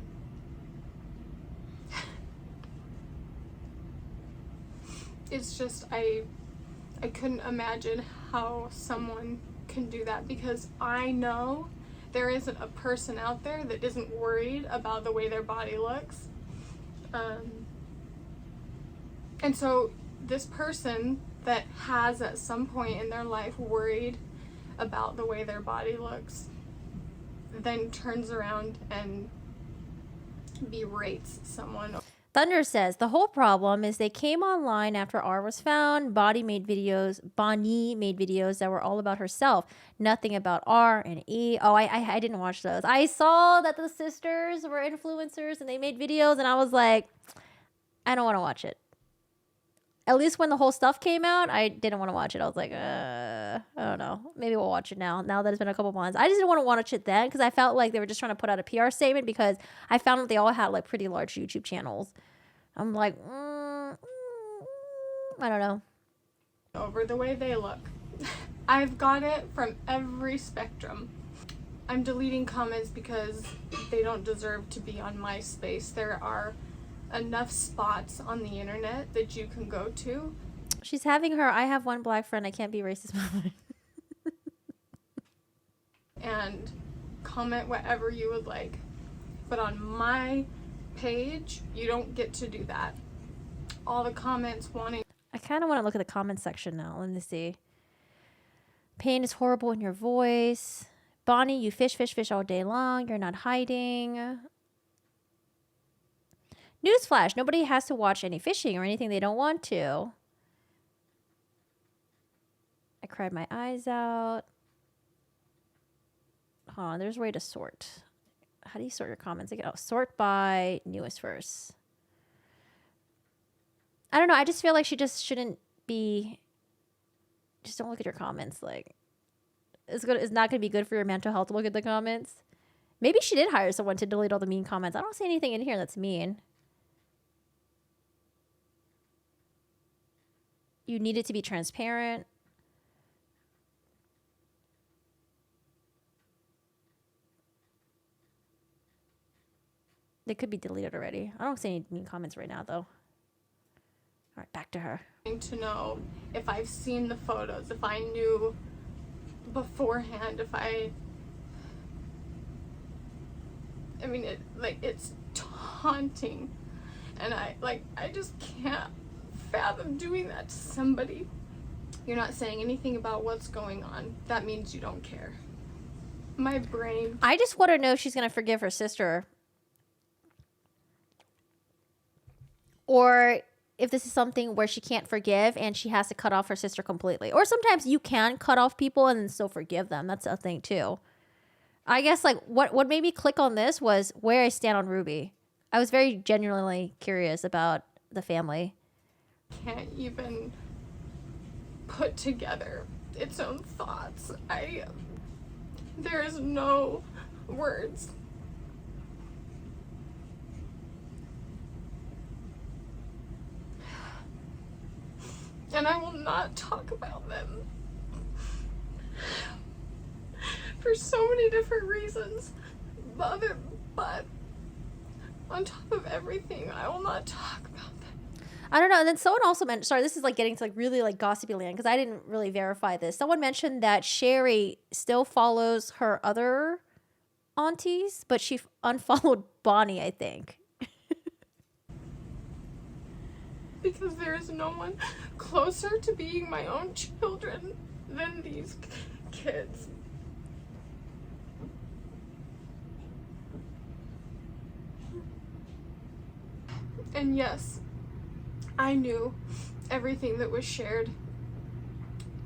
It's just, I couldn't imagine how someone can do that, because I know there isn't a person out there that isn't worried about the way their body looks. And so this person that has at some point in their life worried about the way their body looks then turns around and berates someone. Thunder says the whole problem is they came online after R was found. Bonnie made videos that were all about herself, nothing about R and E. Oh, I didn't watch those. I saw that the sisters were influencers and they made videos, and I was like, I don't want to watch it. At least when the whole stuff came out, I didn't want to watch it. I was like, I don't know. Maybe we'll watch it now that it's been a couple months. I just didn't want to watch it then because I felt like they were just trying to put out a PR statement, because I found that they all had like pretty large YouTube channels. I'm like, I don't know. over the way they look. I've got it from every spectrum. I'm deleting comments because they don't deserve to be on my space. There are enough spots on the internet that you can go to. She's having her I have one black friend, I can't be racist. And comment whatever you would like. But on my page, you don't get to do that. All the comments wanting... I kind of want to look at the comment section now. Let me see. Pain is horrible in your voice. Bonnie, you fish all day long. You're not hiding. Newsflash, nobody has to watch any fishing or anything they don't want to. I cried my eyes out. Hold on, there's a way to sort. How do you sort your comments again? Oh, sort by newest first. I don't know. I just feel like she just shouldn't be. Just don't look at your comments. Like, it's not going to be good for your mental health to look at the comments. Maybe she did hire someone to delete all the mean comments. I don't see anything in here that's mean. You need it to be transparent. They could be deleted already. I don't see any mean comments right now, though. All right, back to her. To know if I've seen the photos, if I knew beforehand, if I mean, it's taunting. And I just can't fathom doing that to somebody. You're not saying anything about what's going on. That means you don't care. My brain. I just want to know if she's going to forgive her sister. Or if this is something where she can't forgive and she has to cut off her sister completely. Or sometimes you can cut off people and then still forgive them. That's a thing too. I guess like what made me click on this was where I stand on Ruby. I was very genuinely curious about the family. Can't even put together its own thoughts. There is no words. And I will not talk about them for so many different reasons. But on top of everything, I will not talk about them. I don't know. And then someone also mentioned, sorry, this is like getting to like really like gossipy land because I didn't really verify this. Someone mentioned that Sherry still follows her other aunties, but she unfollowed Bonnie, I think. Because there is no one closer to being my own children than these kids. And yes, I knew everything that was shared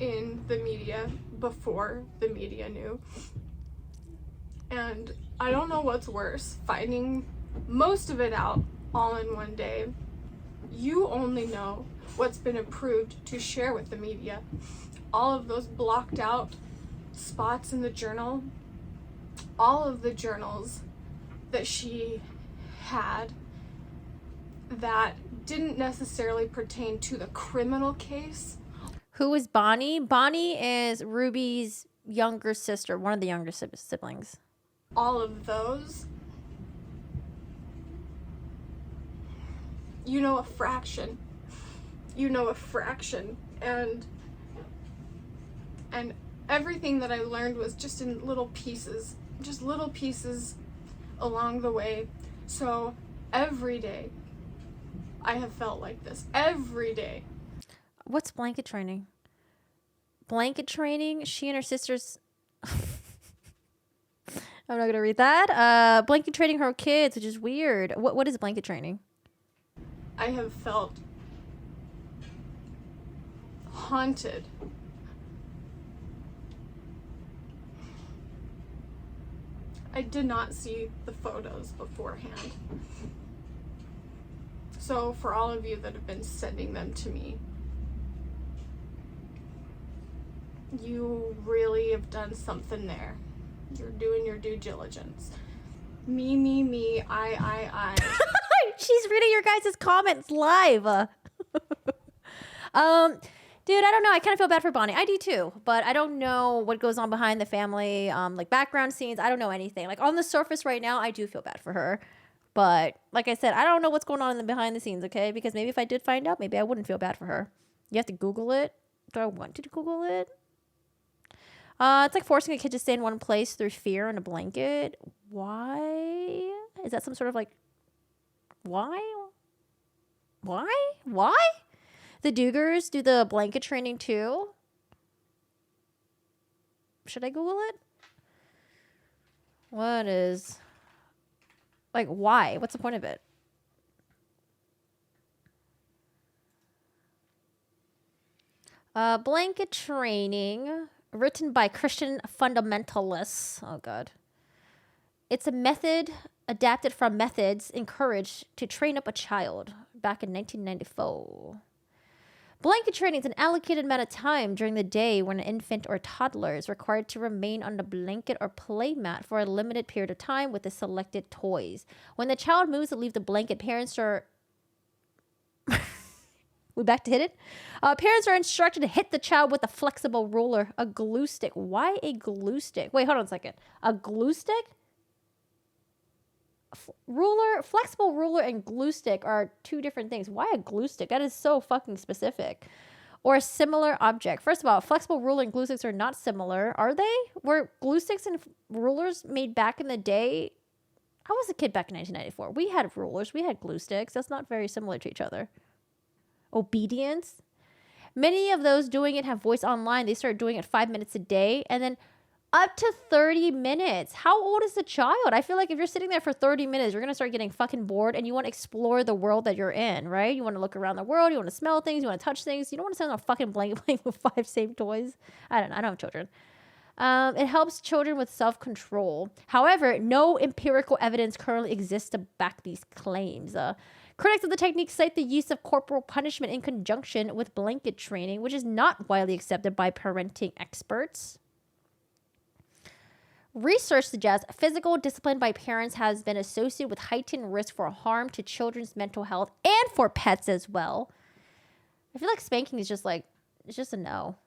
in the media before the media knew. And I don't know what's worse, finding most of it out all in one day. You only know what's been approved to share with the media. All of those blocked out spots in the journal, all of the journals that she had that didn't necessarily pertain to the criminal case. Who is Bonnie? Bonnie is Ruby's younger sister, one of the younger siblings. All of those, you know a fraction. You know a fraction. And everything that I learned was just in little pieces along the way. So every day I have felt like this. Every day. What's blanket training? Blanket training? She and her sisters... I'm not going to read that. Blanket training her kids, which is weird. What is blanket training? I have felt haunted. I did not see the photos beforehand. So for all of you that have been sending them to me, you really have done something there. You're doing your due diligence. Me, I. Dude, I don't know. I kind of feel bad for Bonnie. I do too, but I don't know what goes on behind the family, like background scenes. I don't know anything. Like on the surface right now, I do feel bad for her. But like I said, I don't know what's going on in the behind the scenes, okay? Because maybe if I did find out, maybe I wouldn't feel bad for her. You have to Google it. Do I want to Google it? It's like forcing a kid to stay in one place through fear and a blanket. Why? Is that some sort of like, why? Why? The Dugars do the blanket training too? Should I Google it? What is... Like, why? What's the point of it? Blanket training, written by Christian fundamentalists. Oh, God. It's a method adapted from methods encouraged to train up a child back in 1994. Blanket training is an allocated amount of time during the day when an infant or toddler is required to remain on the blanket or play mat for a limited period of time with the selected toys. When the child moves to leave the blanket, parents are... We back to hit it? Parents are instructed to hit the child with a flexible ruler, a glue stick. Why a glue stick? Wait, hold on a second. A glue stick? Flexible ruler and glue stick are two different things. Why a glue stick? That is so fucking specific. Or a similar object. First of all, flexible ruler and glue sticks are not similar, are they? Were glue sticks and rulers made back in the day? I was a kid back in 1994. We had rulers, we had glue sticks. That's not very similar to each other. Obedience. Many of those doing it have voice online. They start doing it 5 minutes a day, and then up to 30 minutes. How old is the child? I feel like if you're sitting there for 30 minutes, you're going to start getting fucking bored and you want to explore the world that you're in, right? You want to look around the world. You want to smell things. You want to touch things. You don't want to sit on a fucking blanket playing with 5 same toys. I don't have children. It helps children with self-control. However, no empirical evidence currently exists to back these claims. Critics of the technique cite the use of corporal punishment in conjunction with blanket training, which is not widely accepted by parenting experts. Research suggests physical discipline by parents has been associated with heightened risk for harm to children's mental health and for pets as well. I feel like spanking is just like, it's just a no.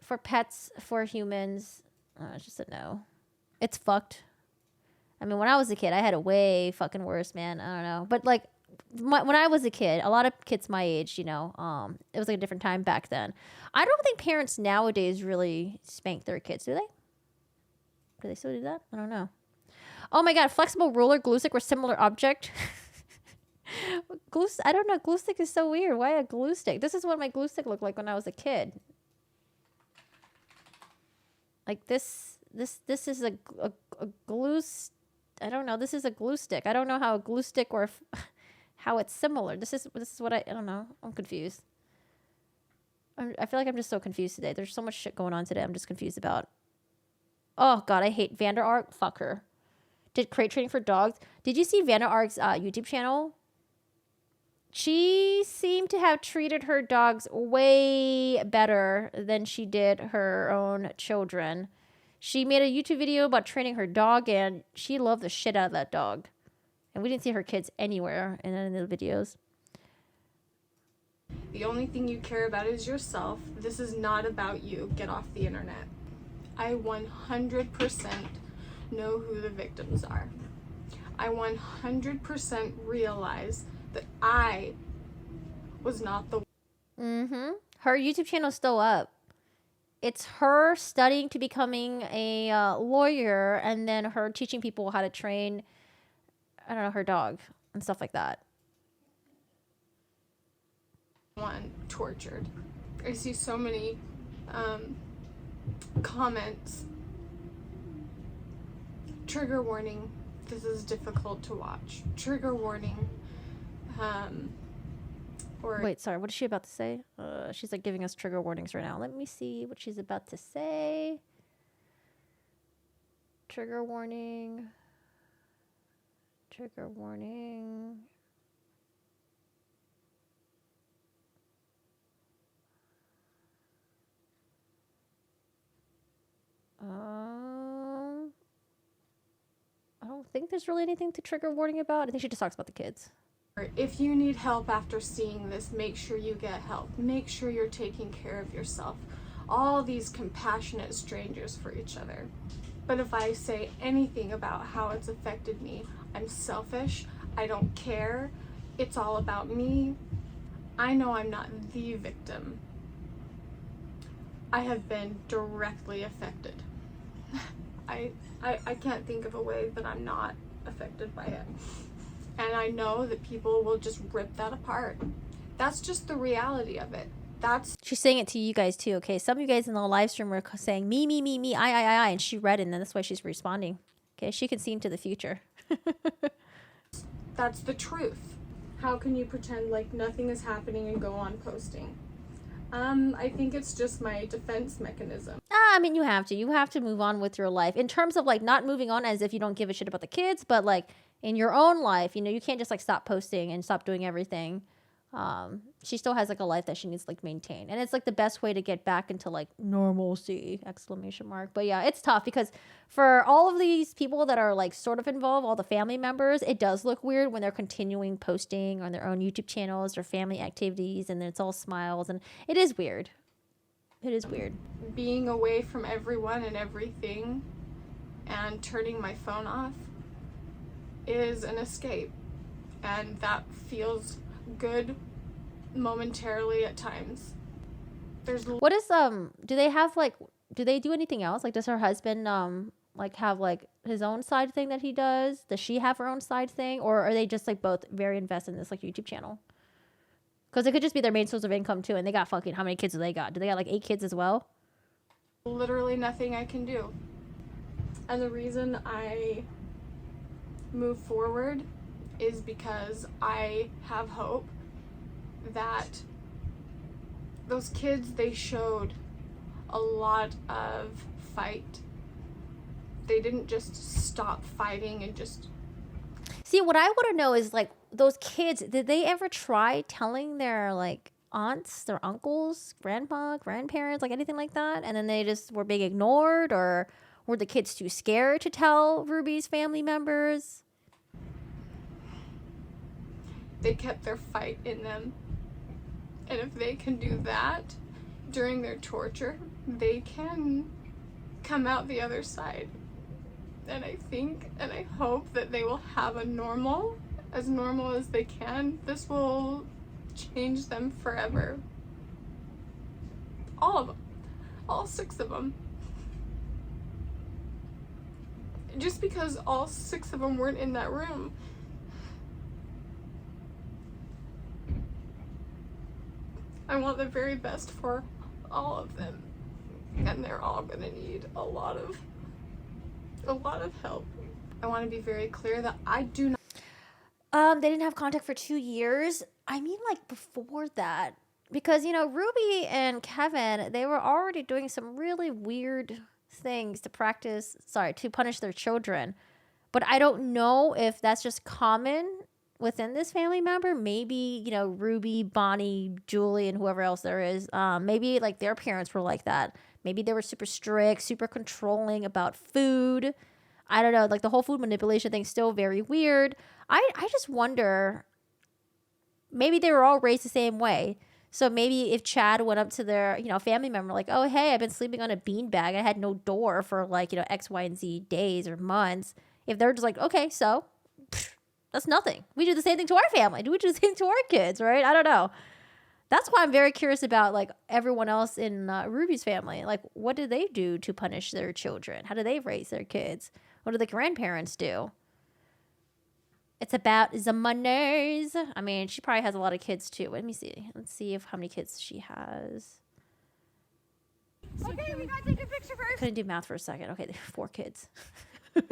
For pets, for humans, it's just a no. It's fucked. I mean, when I was a kid, I had it way fucking worse, man. I don't know. But like, when I was a kid, a lot of kids my age, it was like a different time back then. I don't think parents nowadays really spank their kids, do they? Do they still do that? I don't know. Oh my God, flexible ruler, glue stick, or similar object. I don't know. Glue stick is so weird. Why a glue stick? This is what my glue stick looked like when I was a kid. Like this is a glue. I don't know. This is a glue stick. I don't know how a glue stick or how it's similar. This is what I don't know. I'm confused. I feel like I'm just so confused today. There's so much shit going on today. I'm just confused about. Oh God, I hate Vanda Ark. Fuck her. Did crate training for dogs. Did you see Vanda Ark's YouTube channel? She seemed to have treated her dogs way better than she did her own children. She made a YouTube video about training her dog, and she loved the shit out of that dog. And we didn't see her kids anywhere in any of the videos. The only thing you care about is yourself. This is not about you. Get off the internet. I 100% know who the victims are. I 100% realize that I was not the Her YouTube channel is still up. It's her studying to becoming a lawyer, and then her teaching people how to train, I don't know, her dog and stuff like that. one tortured. I see so many comments. Trigger warning. This is difficult to watch. Trigger warning. Wait, sorry, what is she about to say? She's like giving us trigger warnings right now. Let me see what she's about to say. Trigger warning. Trigger warning. I don't think there's really anything to trigger warning about. I think she just talks about the kids. If you need help after seeing this, make sure you get help. Make sure you're taking care of yourself. All these compassionate strangers for each other. But if I say anything about how it's affected me, I'm selfish, I don't care, it's all about me. I know I'm not the victim. I have been directly affected. I can't think of a way that I'm not affected by it. And I know that people will just rip that apart. That's just the reality of it. She's saying it to you guys too, okay? Some of you guys in the live stream were saying me, I, and she read it, and then that's why she's responding. Okay, she can see into the future. That's the truth. How can you pretend like nothing is happening and go on posting? I think it's just my defense mechanism. I mean, you have to move on with your life. In terms of like not moving on as if you don't give a shit about the kids, but like in your own life, you know, you can't just like stop posting and stop doing everything. She still has like a life that she needs to like maintain, and it's like the best way to get back into like normalcy ! But yeah, it's tough because for all of these people that are like sort of involved, all the family members, it does look weird when they're continuing posting on their own YouTube channels or family activities, and then it's all smiles, and it is weird. It is weird. Being away from everyone and everything and turning my phone off is an escape, and that feels good momentarily at times. What is do they have like, do they do anything else? Like, does her husband like have like his own side thing that he does? Does she have her own side thing, or are they just like both very invested in this like YouTube channel? Because it could just be their main source of income too, and they got fucking, how many kids do they got? Do they got like 8 kids as well? Literally nothing I can do. And the reason I move forward is because I have hope that those kids, they showed a lot of fight. They didn't just stop fighting and just... See, what I want to know is like, those kids, did they ever try telling their like aunts, their uncles, grandpa, grandparents, like anything like that? And then they just were being ignored, or were the kids too scared to tell Ruby's family members? They kept their fight in them. And if they can do that during their torture, they can come out the other side. And I think and I hope that they will have a normal as they can. This will change them forever. All of them. All 6 of them. Just because all 6 of them weren't in that room. I want the very best for all of them. And they're all gonna need a lot of help. I want to be very clear that I do not... They didn't have contact for 2 years. I mean, like, before that. Because, you know, Ruby and Kevin, they were already doing some really weird things to punish their children. But I don't know if that's just common within this family member. Maybe, you know, Ruby, Bonnie, Julie, and whoever else there is, maybe, like, their parents were like that. Maybe they were super strict, super controlling about food. I don't know, like, the whole food manipulation thing's still very weird. I just wonder, maybe they were all raised the same way. So maybe if Chad went up to their, you know, family member, like, oh, hey, I've been sleeping on a beanbag. I had no door for, like, you know, X, Y, and Z days or months. If they're just like, okay, so that's nothing. We do the same thing to our family. Do we do the same to our kids, right? I don't know. That's why I'm very curious about, like, everyone else in Ruby's family. Like, what do they do to punish their children? How do they raise their kids? What do the grandparents do? It's about the monies. I mean, she probably has a lot of kids, too. Let me see. Let's see how many kids she has. Okay, we gotta take a picture first. Couldn't do math for a second. Okay, 4 kids. I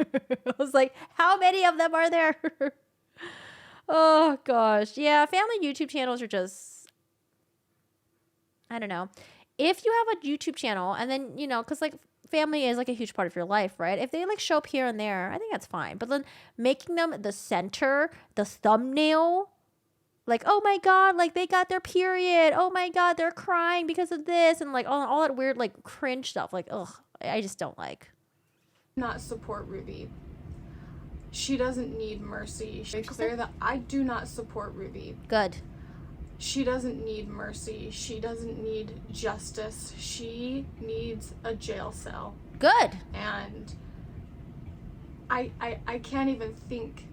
was like, how many of them are there? Oh, gosh. Yeah, family YouTube channels are just... I don't know. If you have a YouTube channel and then, you know, because like family is like a huge part of your life, right? If they like show up here and there, I think that's fine. But then making them the center, the thumbnail, like, oh my God, like they got their period. Oh my God, they're crying because of this. And like all that weird, like cringe stuff. Like, ugh, I just don't like. Not support Ruby. She doesn't need mercy. She's clear that I do not support Ruby. Good. She doesn't need mercy. She doesn't need justice. She needs a jail cell. Good. And I can't even think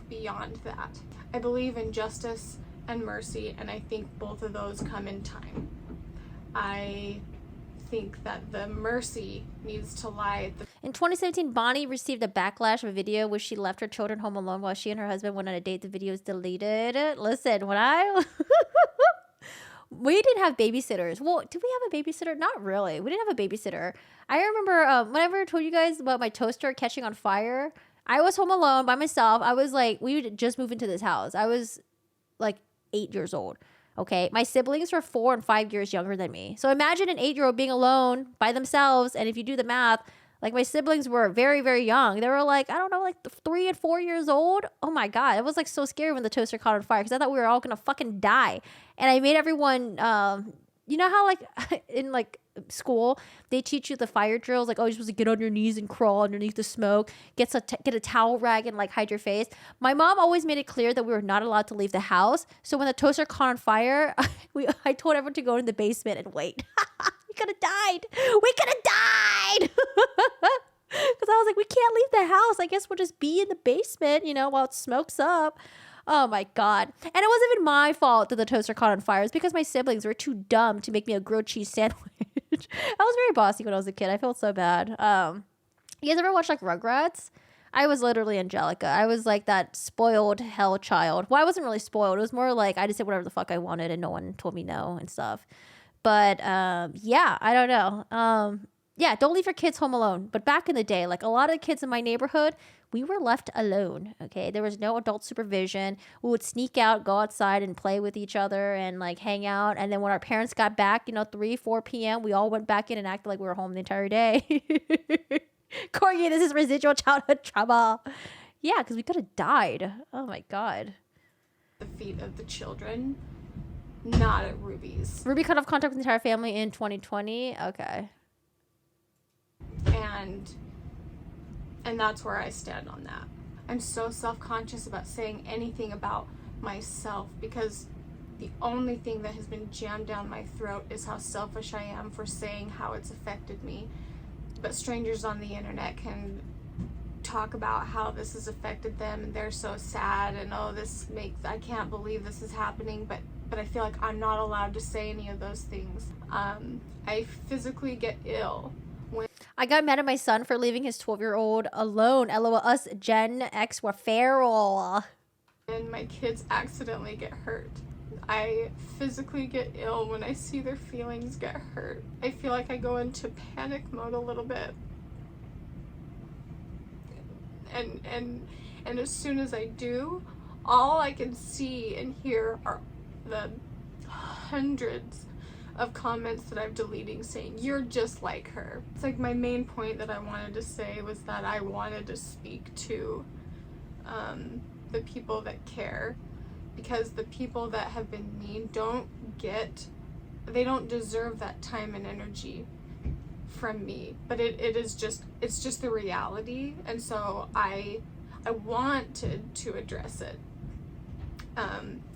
beyond that. I believe in justice and mercy, and I think both of those come in time. I think that the mercy needs to lie at the... In 2017, Bonnie received a backlash of a video where she left her children home alone while she and her husband went on a date. The video is deleted. Listen, when we didn't have babysitters. Well, did we have a babysitter? Not really. We didn't have a babysitter. I remember whenever I told you guys about my toaster catching on fire, I was home alone by myself. I was like, we would just move into this house. I was like 8 years old. Okay. My siblings were 4 and 5 years younger than me. So imagine an 8-year-old being alone by themselves. And if you do the math, like my siblings were very, very young. They were like, I don't know, like 3 and 4 years old. Oh my God. It was like so scary when the toaster caught on fire because I thought we were all going to fucking die. And I made everyone, you know how like in like school, they teach you the fire drills, like, oh, you're supposed to get on your knees and crawl underneath the smoke, get a towel rag and like hide your face. My mom always made it clear that we were not allowed to leave the house. So when the toaster caught on fire, I told everyone to go in the basement and wait. We could have died. We could have died. Because I was like, we can't leave the house. I guess we'll just be in the basement, you know, while it smokes up. Oh my God. And it wasn't even my fault that the toaster caught on fire. It's because my siblings were too dumb to make me a grilled cheese sandwich. I was very bossy when I was a kid. I felt so bad. You guys ever watch like Rugrats? I was literally Angelica. I was like that spoiled hell child. Well, I wasn't really spoiled. It was more like I just did whatever the fuck I wanted and no one told me no and stuff. But yeah, I don't know. Yeah, don't leave your kids home alone. But back in the day, like a lot of the kids in my neighborhood, we were left alone, okay? There was no adult supervision. We would sneak out, go outside and play with each other and like hang out. And then when our parents got back, you know, 3, 4 p.m., we all went back in and acted like we were home the entire day. Corgi, this is residual childhood trauma. Yeah, because we could have died. Oh my God. The feet of the children, not at Ruby's. Ruby cut off contact with the entire family in 2020. Okay. And that's where I stand on that. I'm so self-conscious about saying anything about myself because the only thing that has been jammed down my throat is how selfish I am for saying how it's affected me. But strangers on the internet can talk about how this has affected them and they're so sad and oh, I can't believe this is happening, but I feel like I'm not allowed to say any of those things. I physically get ill. I got mad at my son for leaving his 12-year-old alone. LOL, us Gen X were feral. And my kids accidentally get hurt. I physically get ill when I see their feelings get hurt. I feel like I go into panic mode a little bit. And as soon as I do, all I can see and hear are the hundreds of comments that I'm deleting saying, you're just like her. It's like my main point that I wanted to say was that I wanted to speak to the people that care, because the people that have been mean they don't deserve that time and energy from me, but it's just the reality. And so I wanted to address it.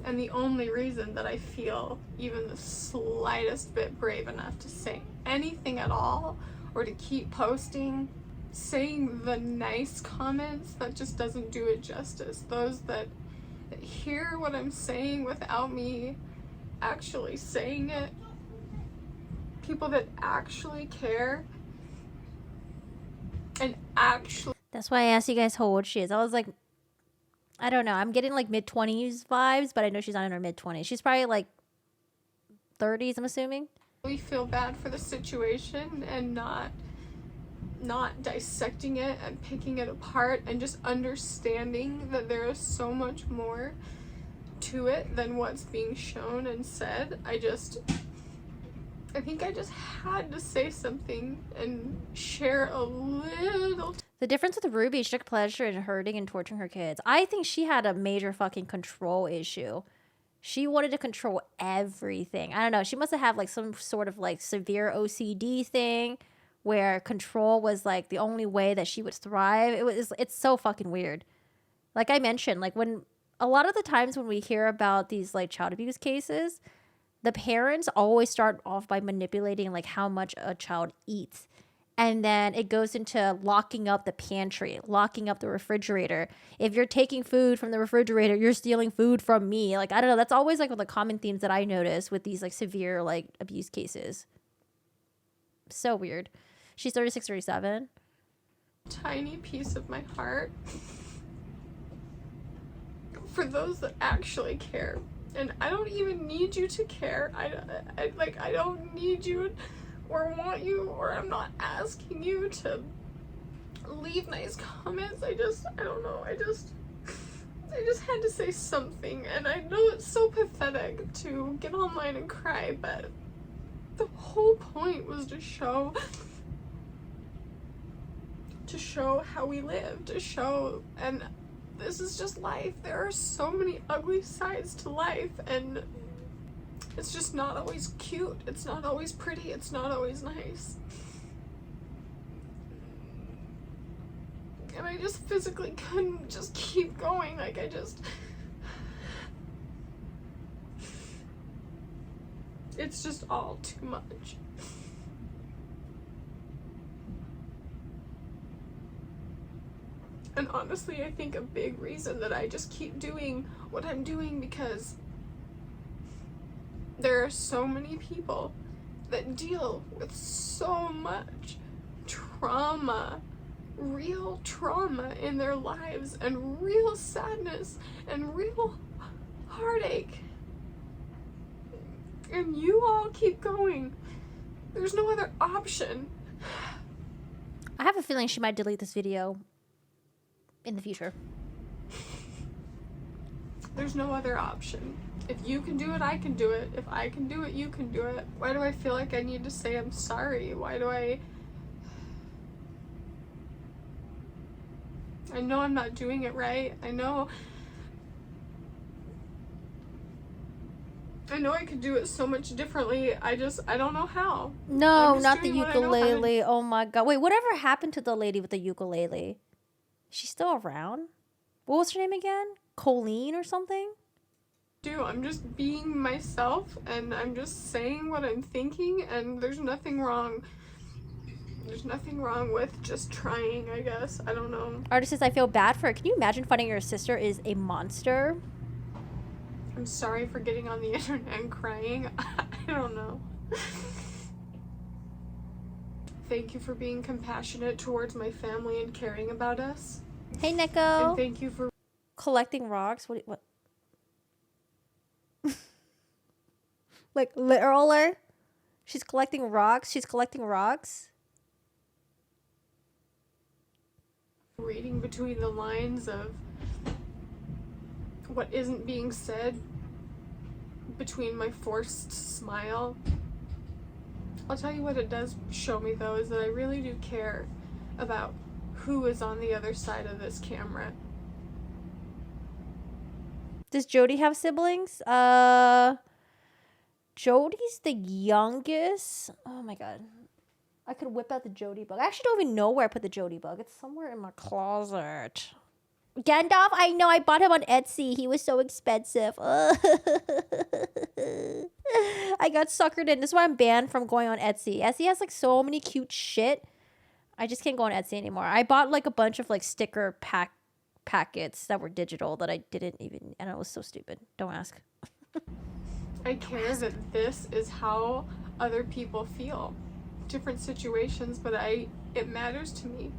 And the only reason that I feel even the slightest bit brave enough to say anything at all or to keep posting, saying the nice comments, that just doesn't do it justice. Those that hear what I'm saying without me actually saying it, people that actually care and actually... That's why I asked you guys how old she is. I was like, I don't know. I'm getting like mid-20s vibes, but I know she's not in her mid-20s. She's probably like 30s, I'm assuming. We feel bad for the situation and not dissecting it and picking it apart and just understanding that there is so much more to it than what's being shown and said. I think I just had to say something and share a little. The difference with Ruby, she took pleasure in hurting and torturing her kids. I think she had a major fucking control issue. She wanted to control everything. I don't know. She must have had like some sort of like severe OCD thing where control was like the only way that she would thrive. It's so fucking weird. Like I mentioned, like when a lot of the times when we hear about these like child abuse cases, the parents always start off by manipulating like how much a child eats. And then it goes into locking up the pantry, locking up the refrigerator. If you're taking food from the refrigerator, you're stealing food from me. Like, I don't know. That's always like one of the common themes that I notice with these like severe like abuse cases. So weird. She's 36, 37. Tiny piece of my heart for those that actually care. And I don't even need you to care. I don't need you or want you, or I'm not asking you to leave nice comments. I don't know. I just had to say something, and I know it's so pathetic to get online and cry, but the whole point was to show how we live, and this is just life. There are so many ugly sides to life, and it's just not always cute. It's not always pretty. It's not always nice. And I just physically couldn't just keep going. Like, it's just all too much. And honestly, I think a big reason that I just keep doing what I'm doing, because there are so many people that deal with so much trauma, real trauma in their lives, and real sadness and real heartache. And you all keep going. There's no other option. I have a feeling she might delete this video in the future. There's no other option. If you can do it, I can do it. If I can do it, you can do it. Why do I feel like I need to say I'm sorry? Why do I know I'm not doing it right. I know I could do it so much differently. I don't know how. No, not the ukulele. Oh my god. Wait, whatever happened to the lady with the ukulele? She's still around? What was her name again? Colleen or something? I'm just being myself, and I'm just saying what I'm thinking, and there's nothing wrong. There's nothing wrong with just trying, I guess. I don't know. Artist says, I feel bad for her. Can you imagine finding your sister is a monster? I'm sorry for getting on the internet and crying. I don't know. Thank you for being compassionate towards my family and caring about us. Hey, Neko. And thank you for collecting rocks. What? Like literal? She's collecting rocks. She's collecting rocks. Reading between the lines of what isn't being said between my forced smile. I'll tell you what it does show me, though, is that I really do care about who is on the other side of this camera. Does Jodi have siblings? Jodi's the youngest. Oh my god. I could whip out the Jodi bug. I actually don't even know where I put the Jodi bug. It's somewhere in my closet. Gandalf, I know. I bought him on Etsy. He was so expensive. I got suckered in. This is why I'm banned from going on Etsy. Etsy has like so many cute shit. I just can't go on Etsy anymore. I bought like a bunch of like sticker packets that were digital that I didn't even, and it was so stupid. Don't ask. I care that this is how other people feel. Different situations, but it matters to me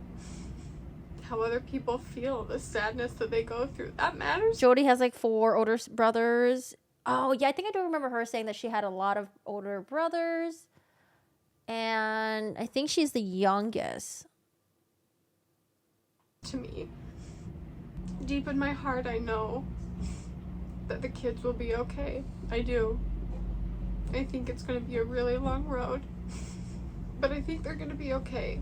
how other people feel, the sadness that they go through. That matters. Jodi has like 4 older brothers. Oh yeah, I think I do remember her saying that she had a lot of older brothers, and I think she's the youngest. To me, deep in my heart, I know that the kids will be okay. I do. I think it's going to be a really long road, but I think they're going to be okay.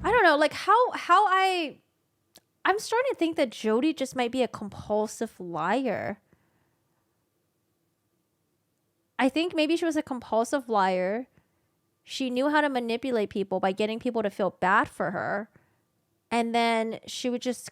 I don't know, like I'm starting to think that Jodi just might be a compulsive liar. I think maybe she was a compulsive liar, She knew how to manipulate people by getting people to feel bad for her. And then she would just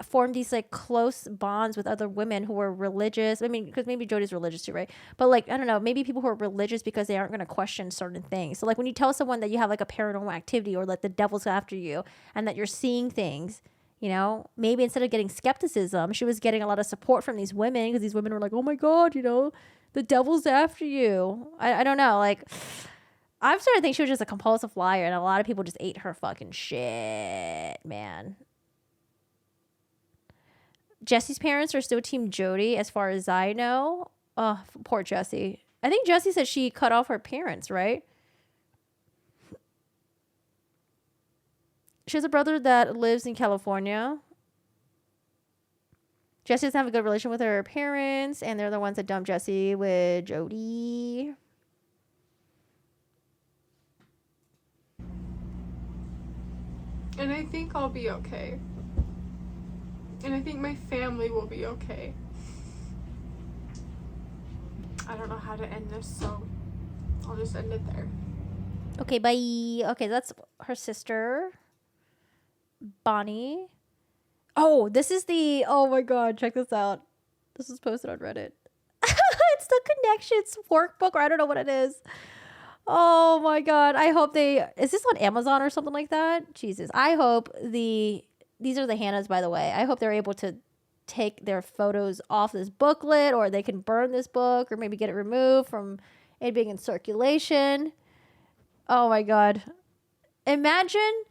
form these like close bonds with other women who were religious. I mean, because maybe Jodi's religious too, right? But like, I don't know, maybe people who are religious because they aren't going to question certain things. So like when you tell someone that you have like a paranormal activity or like the devil's after you and that you're seeing things, you know, maybe instead of getting skepticism, she was getting a lot of support from these women because these women were like, oh my God, you know, the devil's after you. I don't know. Like, I'm starting to think she was just a compulsive liar, and a lot of people just ate her fucking shit, man. Jesse's parents are still Team Jodi, as far as I know. Oh, poor Jesse. I think Jesse said she cut off her parents, right? She has a brother that lives in California. Jesse doesn't have a good relation with her parents, and they're the ones that dumped Jesse with Jodi. And I think I'll be okay. And I think my family will be okay. I don't know how to end this, so I'll just end it there. Okay, bye. Okay, that's her sister, Bonnie. Oh, this is the... Oh my God, check this out. This is posted on Reddit. It's the Connections workbook, or I don't know what it is. Oh my God. I hope they... Is this on Amazon or something like that? Jesus. I hope the... These are the Hannas, by the way. I hope they're able to take their photos off this booklet, or they can burn this book, or maybe get it removed from it being in circulation. Oh my God. Imagine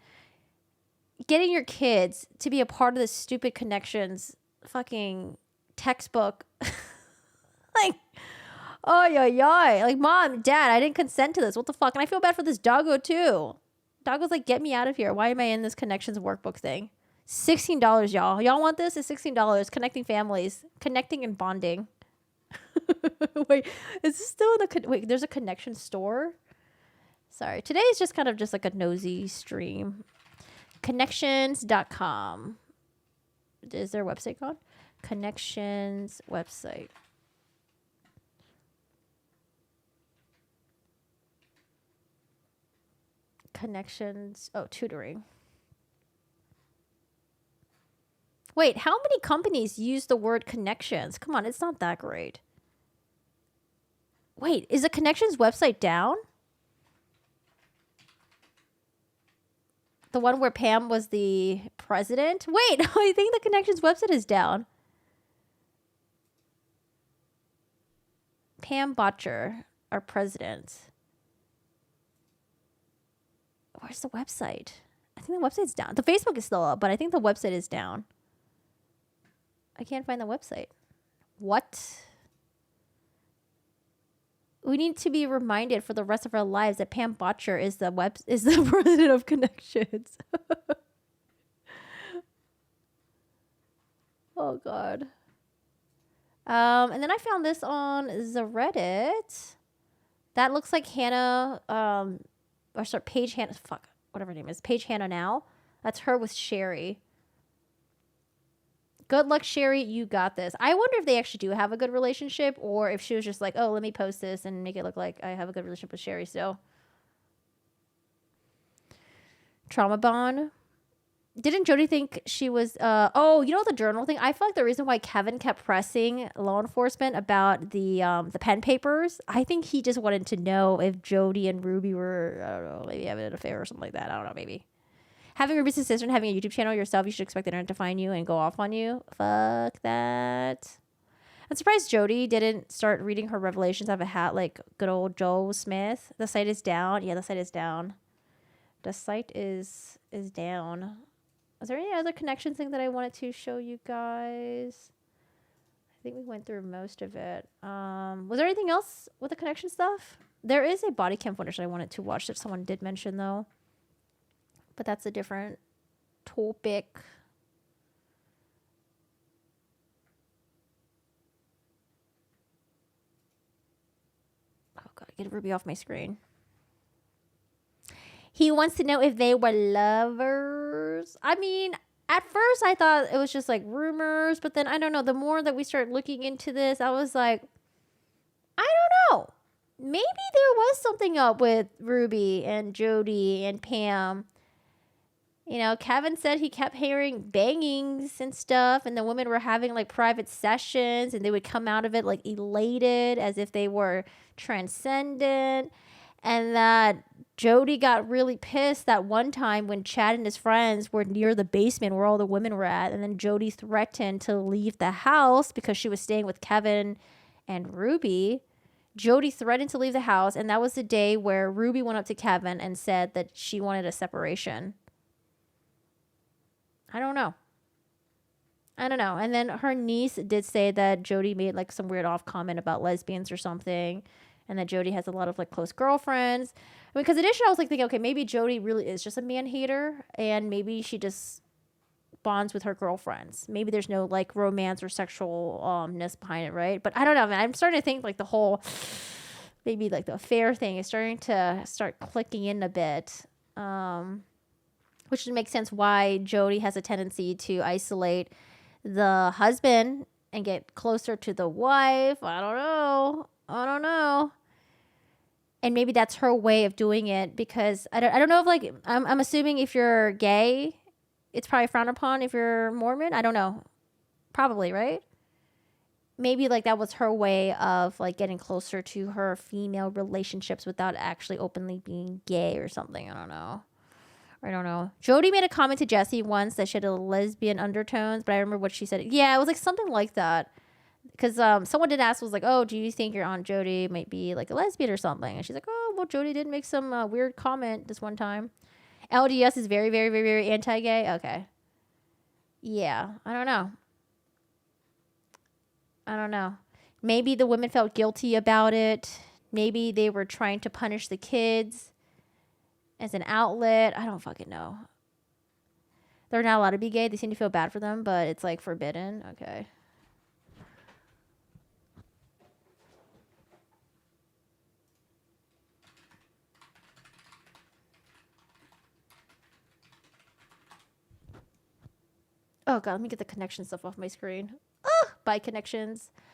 getting your kids to be a part of this stupid Connections fucking textbook. Like, oh, yeah. Like, Mom, Dad, I didn't consent to this. What the fuck? And I feel bad for this doggo, too. Doggo's like, get me out of here. Why am I in this Connections workbook thing? $16, y'all. Y'all want this? It's $16. Connecting families. Connecting and bonding. Wait, is this still in the... Wait, there's a Connection store? Sorry. Today is just kind of just like a nosy stream. Connections.com. Is their website gone? Connections website. Connections. Oh, tutoring. Wait, how many companies use the word connections? Come on, it's not that great. Wait, is the Connections website down? The one where Pam was the president? Wait, I think the Connections website is down. Pam Botcher, our president. Where's the website? I think the website's down. The Facebook is still up, but I think the website is down. I can't find the website. What? We need to be reminded for the rest of our lives that Pam Botcher is the president of Connections. Oh God. And then I found this on the Reddit. That looks like Hannah. Or sorry, Paige Hannah. Fuck, whatever her name is. Paige Hannah now. That's her with Sherry. Good luck, Sherry. You got this. I wonder if they actually do have a good relationship, or if she was just like, oh, let me post this and make it look like I have a good relationship with Sherry still. Trauma bond. Didn't Jodi think she was, oh, you know the journal thing? I feel like the reason why Kevin kept pressing law enforcement about the pen papers, I think he just wanted to know if Jodi and Ruby were, I don't know, maybe having an affair or something like that. I don't know, maybe. Having Ruby's sister and having a YouTube channel yourself, you should expect the internet to find you and go off on you. Fuck that. I'm surprised Jodi didn't start reading her revelations out of a hat like good old Joe Smith. The site is down. Yeah, the site is down. The site is down. Was there any other connection thing that I wanted to show you guys? I think we went through most of it. Was there anything else with the connection stuff? There is a body cam footage that I wanted to watch that someone did mention though. But that's a different topic. Oh God, get Ruby off my screen. He wants to know if they were lovers. I mean, at first I thought it was just like rumors, but then I don't know. The more that we start looking into this, I was like, I don't know. maybe there was something up with Ruby and Jodi and Pam. You know, Kevin said he kept hearing bangings and stuff, and the women were having like private sessions, and they would come out of it like elated as if they were transcendent. And that Jodi got really pissed that one time when Chad and his friends were near the basement where all the women were at, and then Jodi threatened to leave the house because she was staying with Kevin and Ruby. Jodi threatened to leave the house, and that was the day where Ruby went up to Kevin and said that she wanted a separation. I don't know. And then her niece did say that Jodi made like some weird off comment about lesbians or something, and that Jodi has a lot of like close girlfriends. I mean, because initially I was like thinking, okay, maybe Jodi really is just a man hater, and maybe she just bonds with her girlfriends. Maybe there's no like romance or sexualness behind it, right? But I don't know, man. I'm starting to think like the whole maybe like the affair thing is starting to start clicking in a bit. Which would make sense why Jodi has a tendency to isolate the husband and get closer to the wife. I don't know. And maybe that's her way of doing it, because I don't know if like, I'm assuming if you're gay, it's probably frowned upon. If you're Mormon, I don't know. Probably, right? Maybe like that was her way of like getting closer to her female relationships without actually openly being gay or something. I don't know. Jodi made a comment to Jesse once that she had a lesbian undertones, but I remember what she said. Yeah, it was like something like that. Because someone did ask, was like, oh, do you think your Aunt Jodi might be like a lesbian or something? And she's like, oh, well, Jodi did make some weird comment this one time. LDS is very, very, very, very anti-gay. Okay. Yeah, I don't know. Maybe the women felt guilty about it. Maybe they were trying to punish the kids as an outlet. I don't fucking know. They're not allowed to be gay. They seem to feel bad for them, but it's like forbidden. Okay. Oh god, let me get the connection stuff off my screen. Bye connections.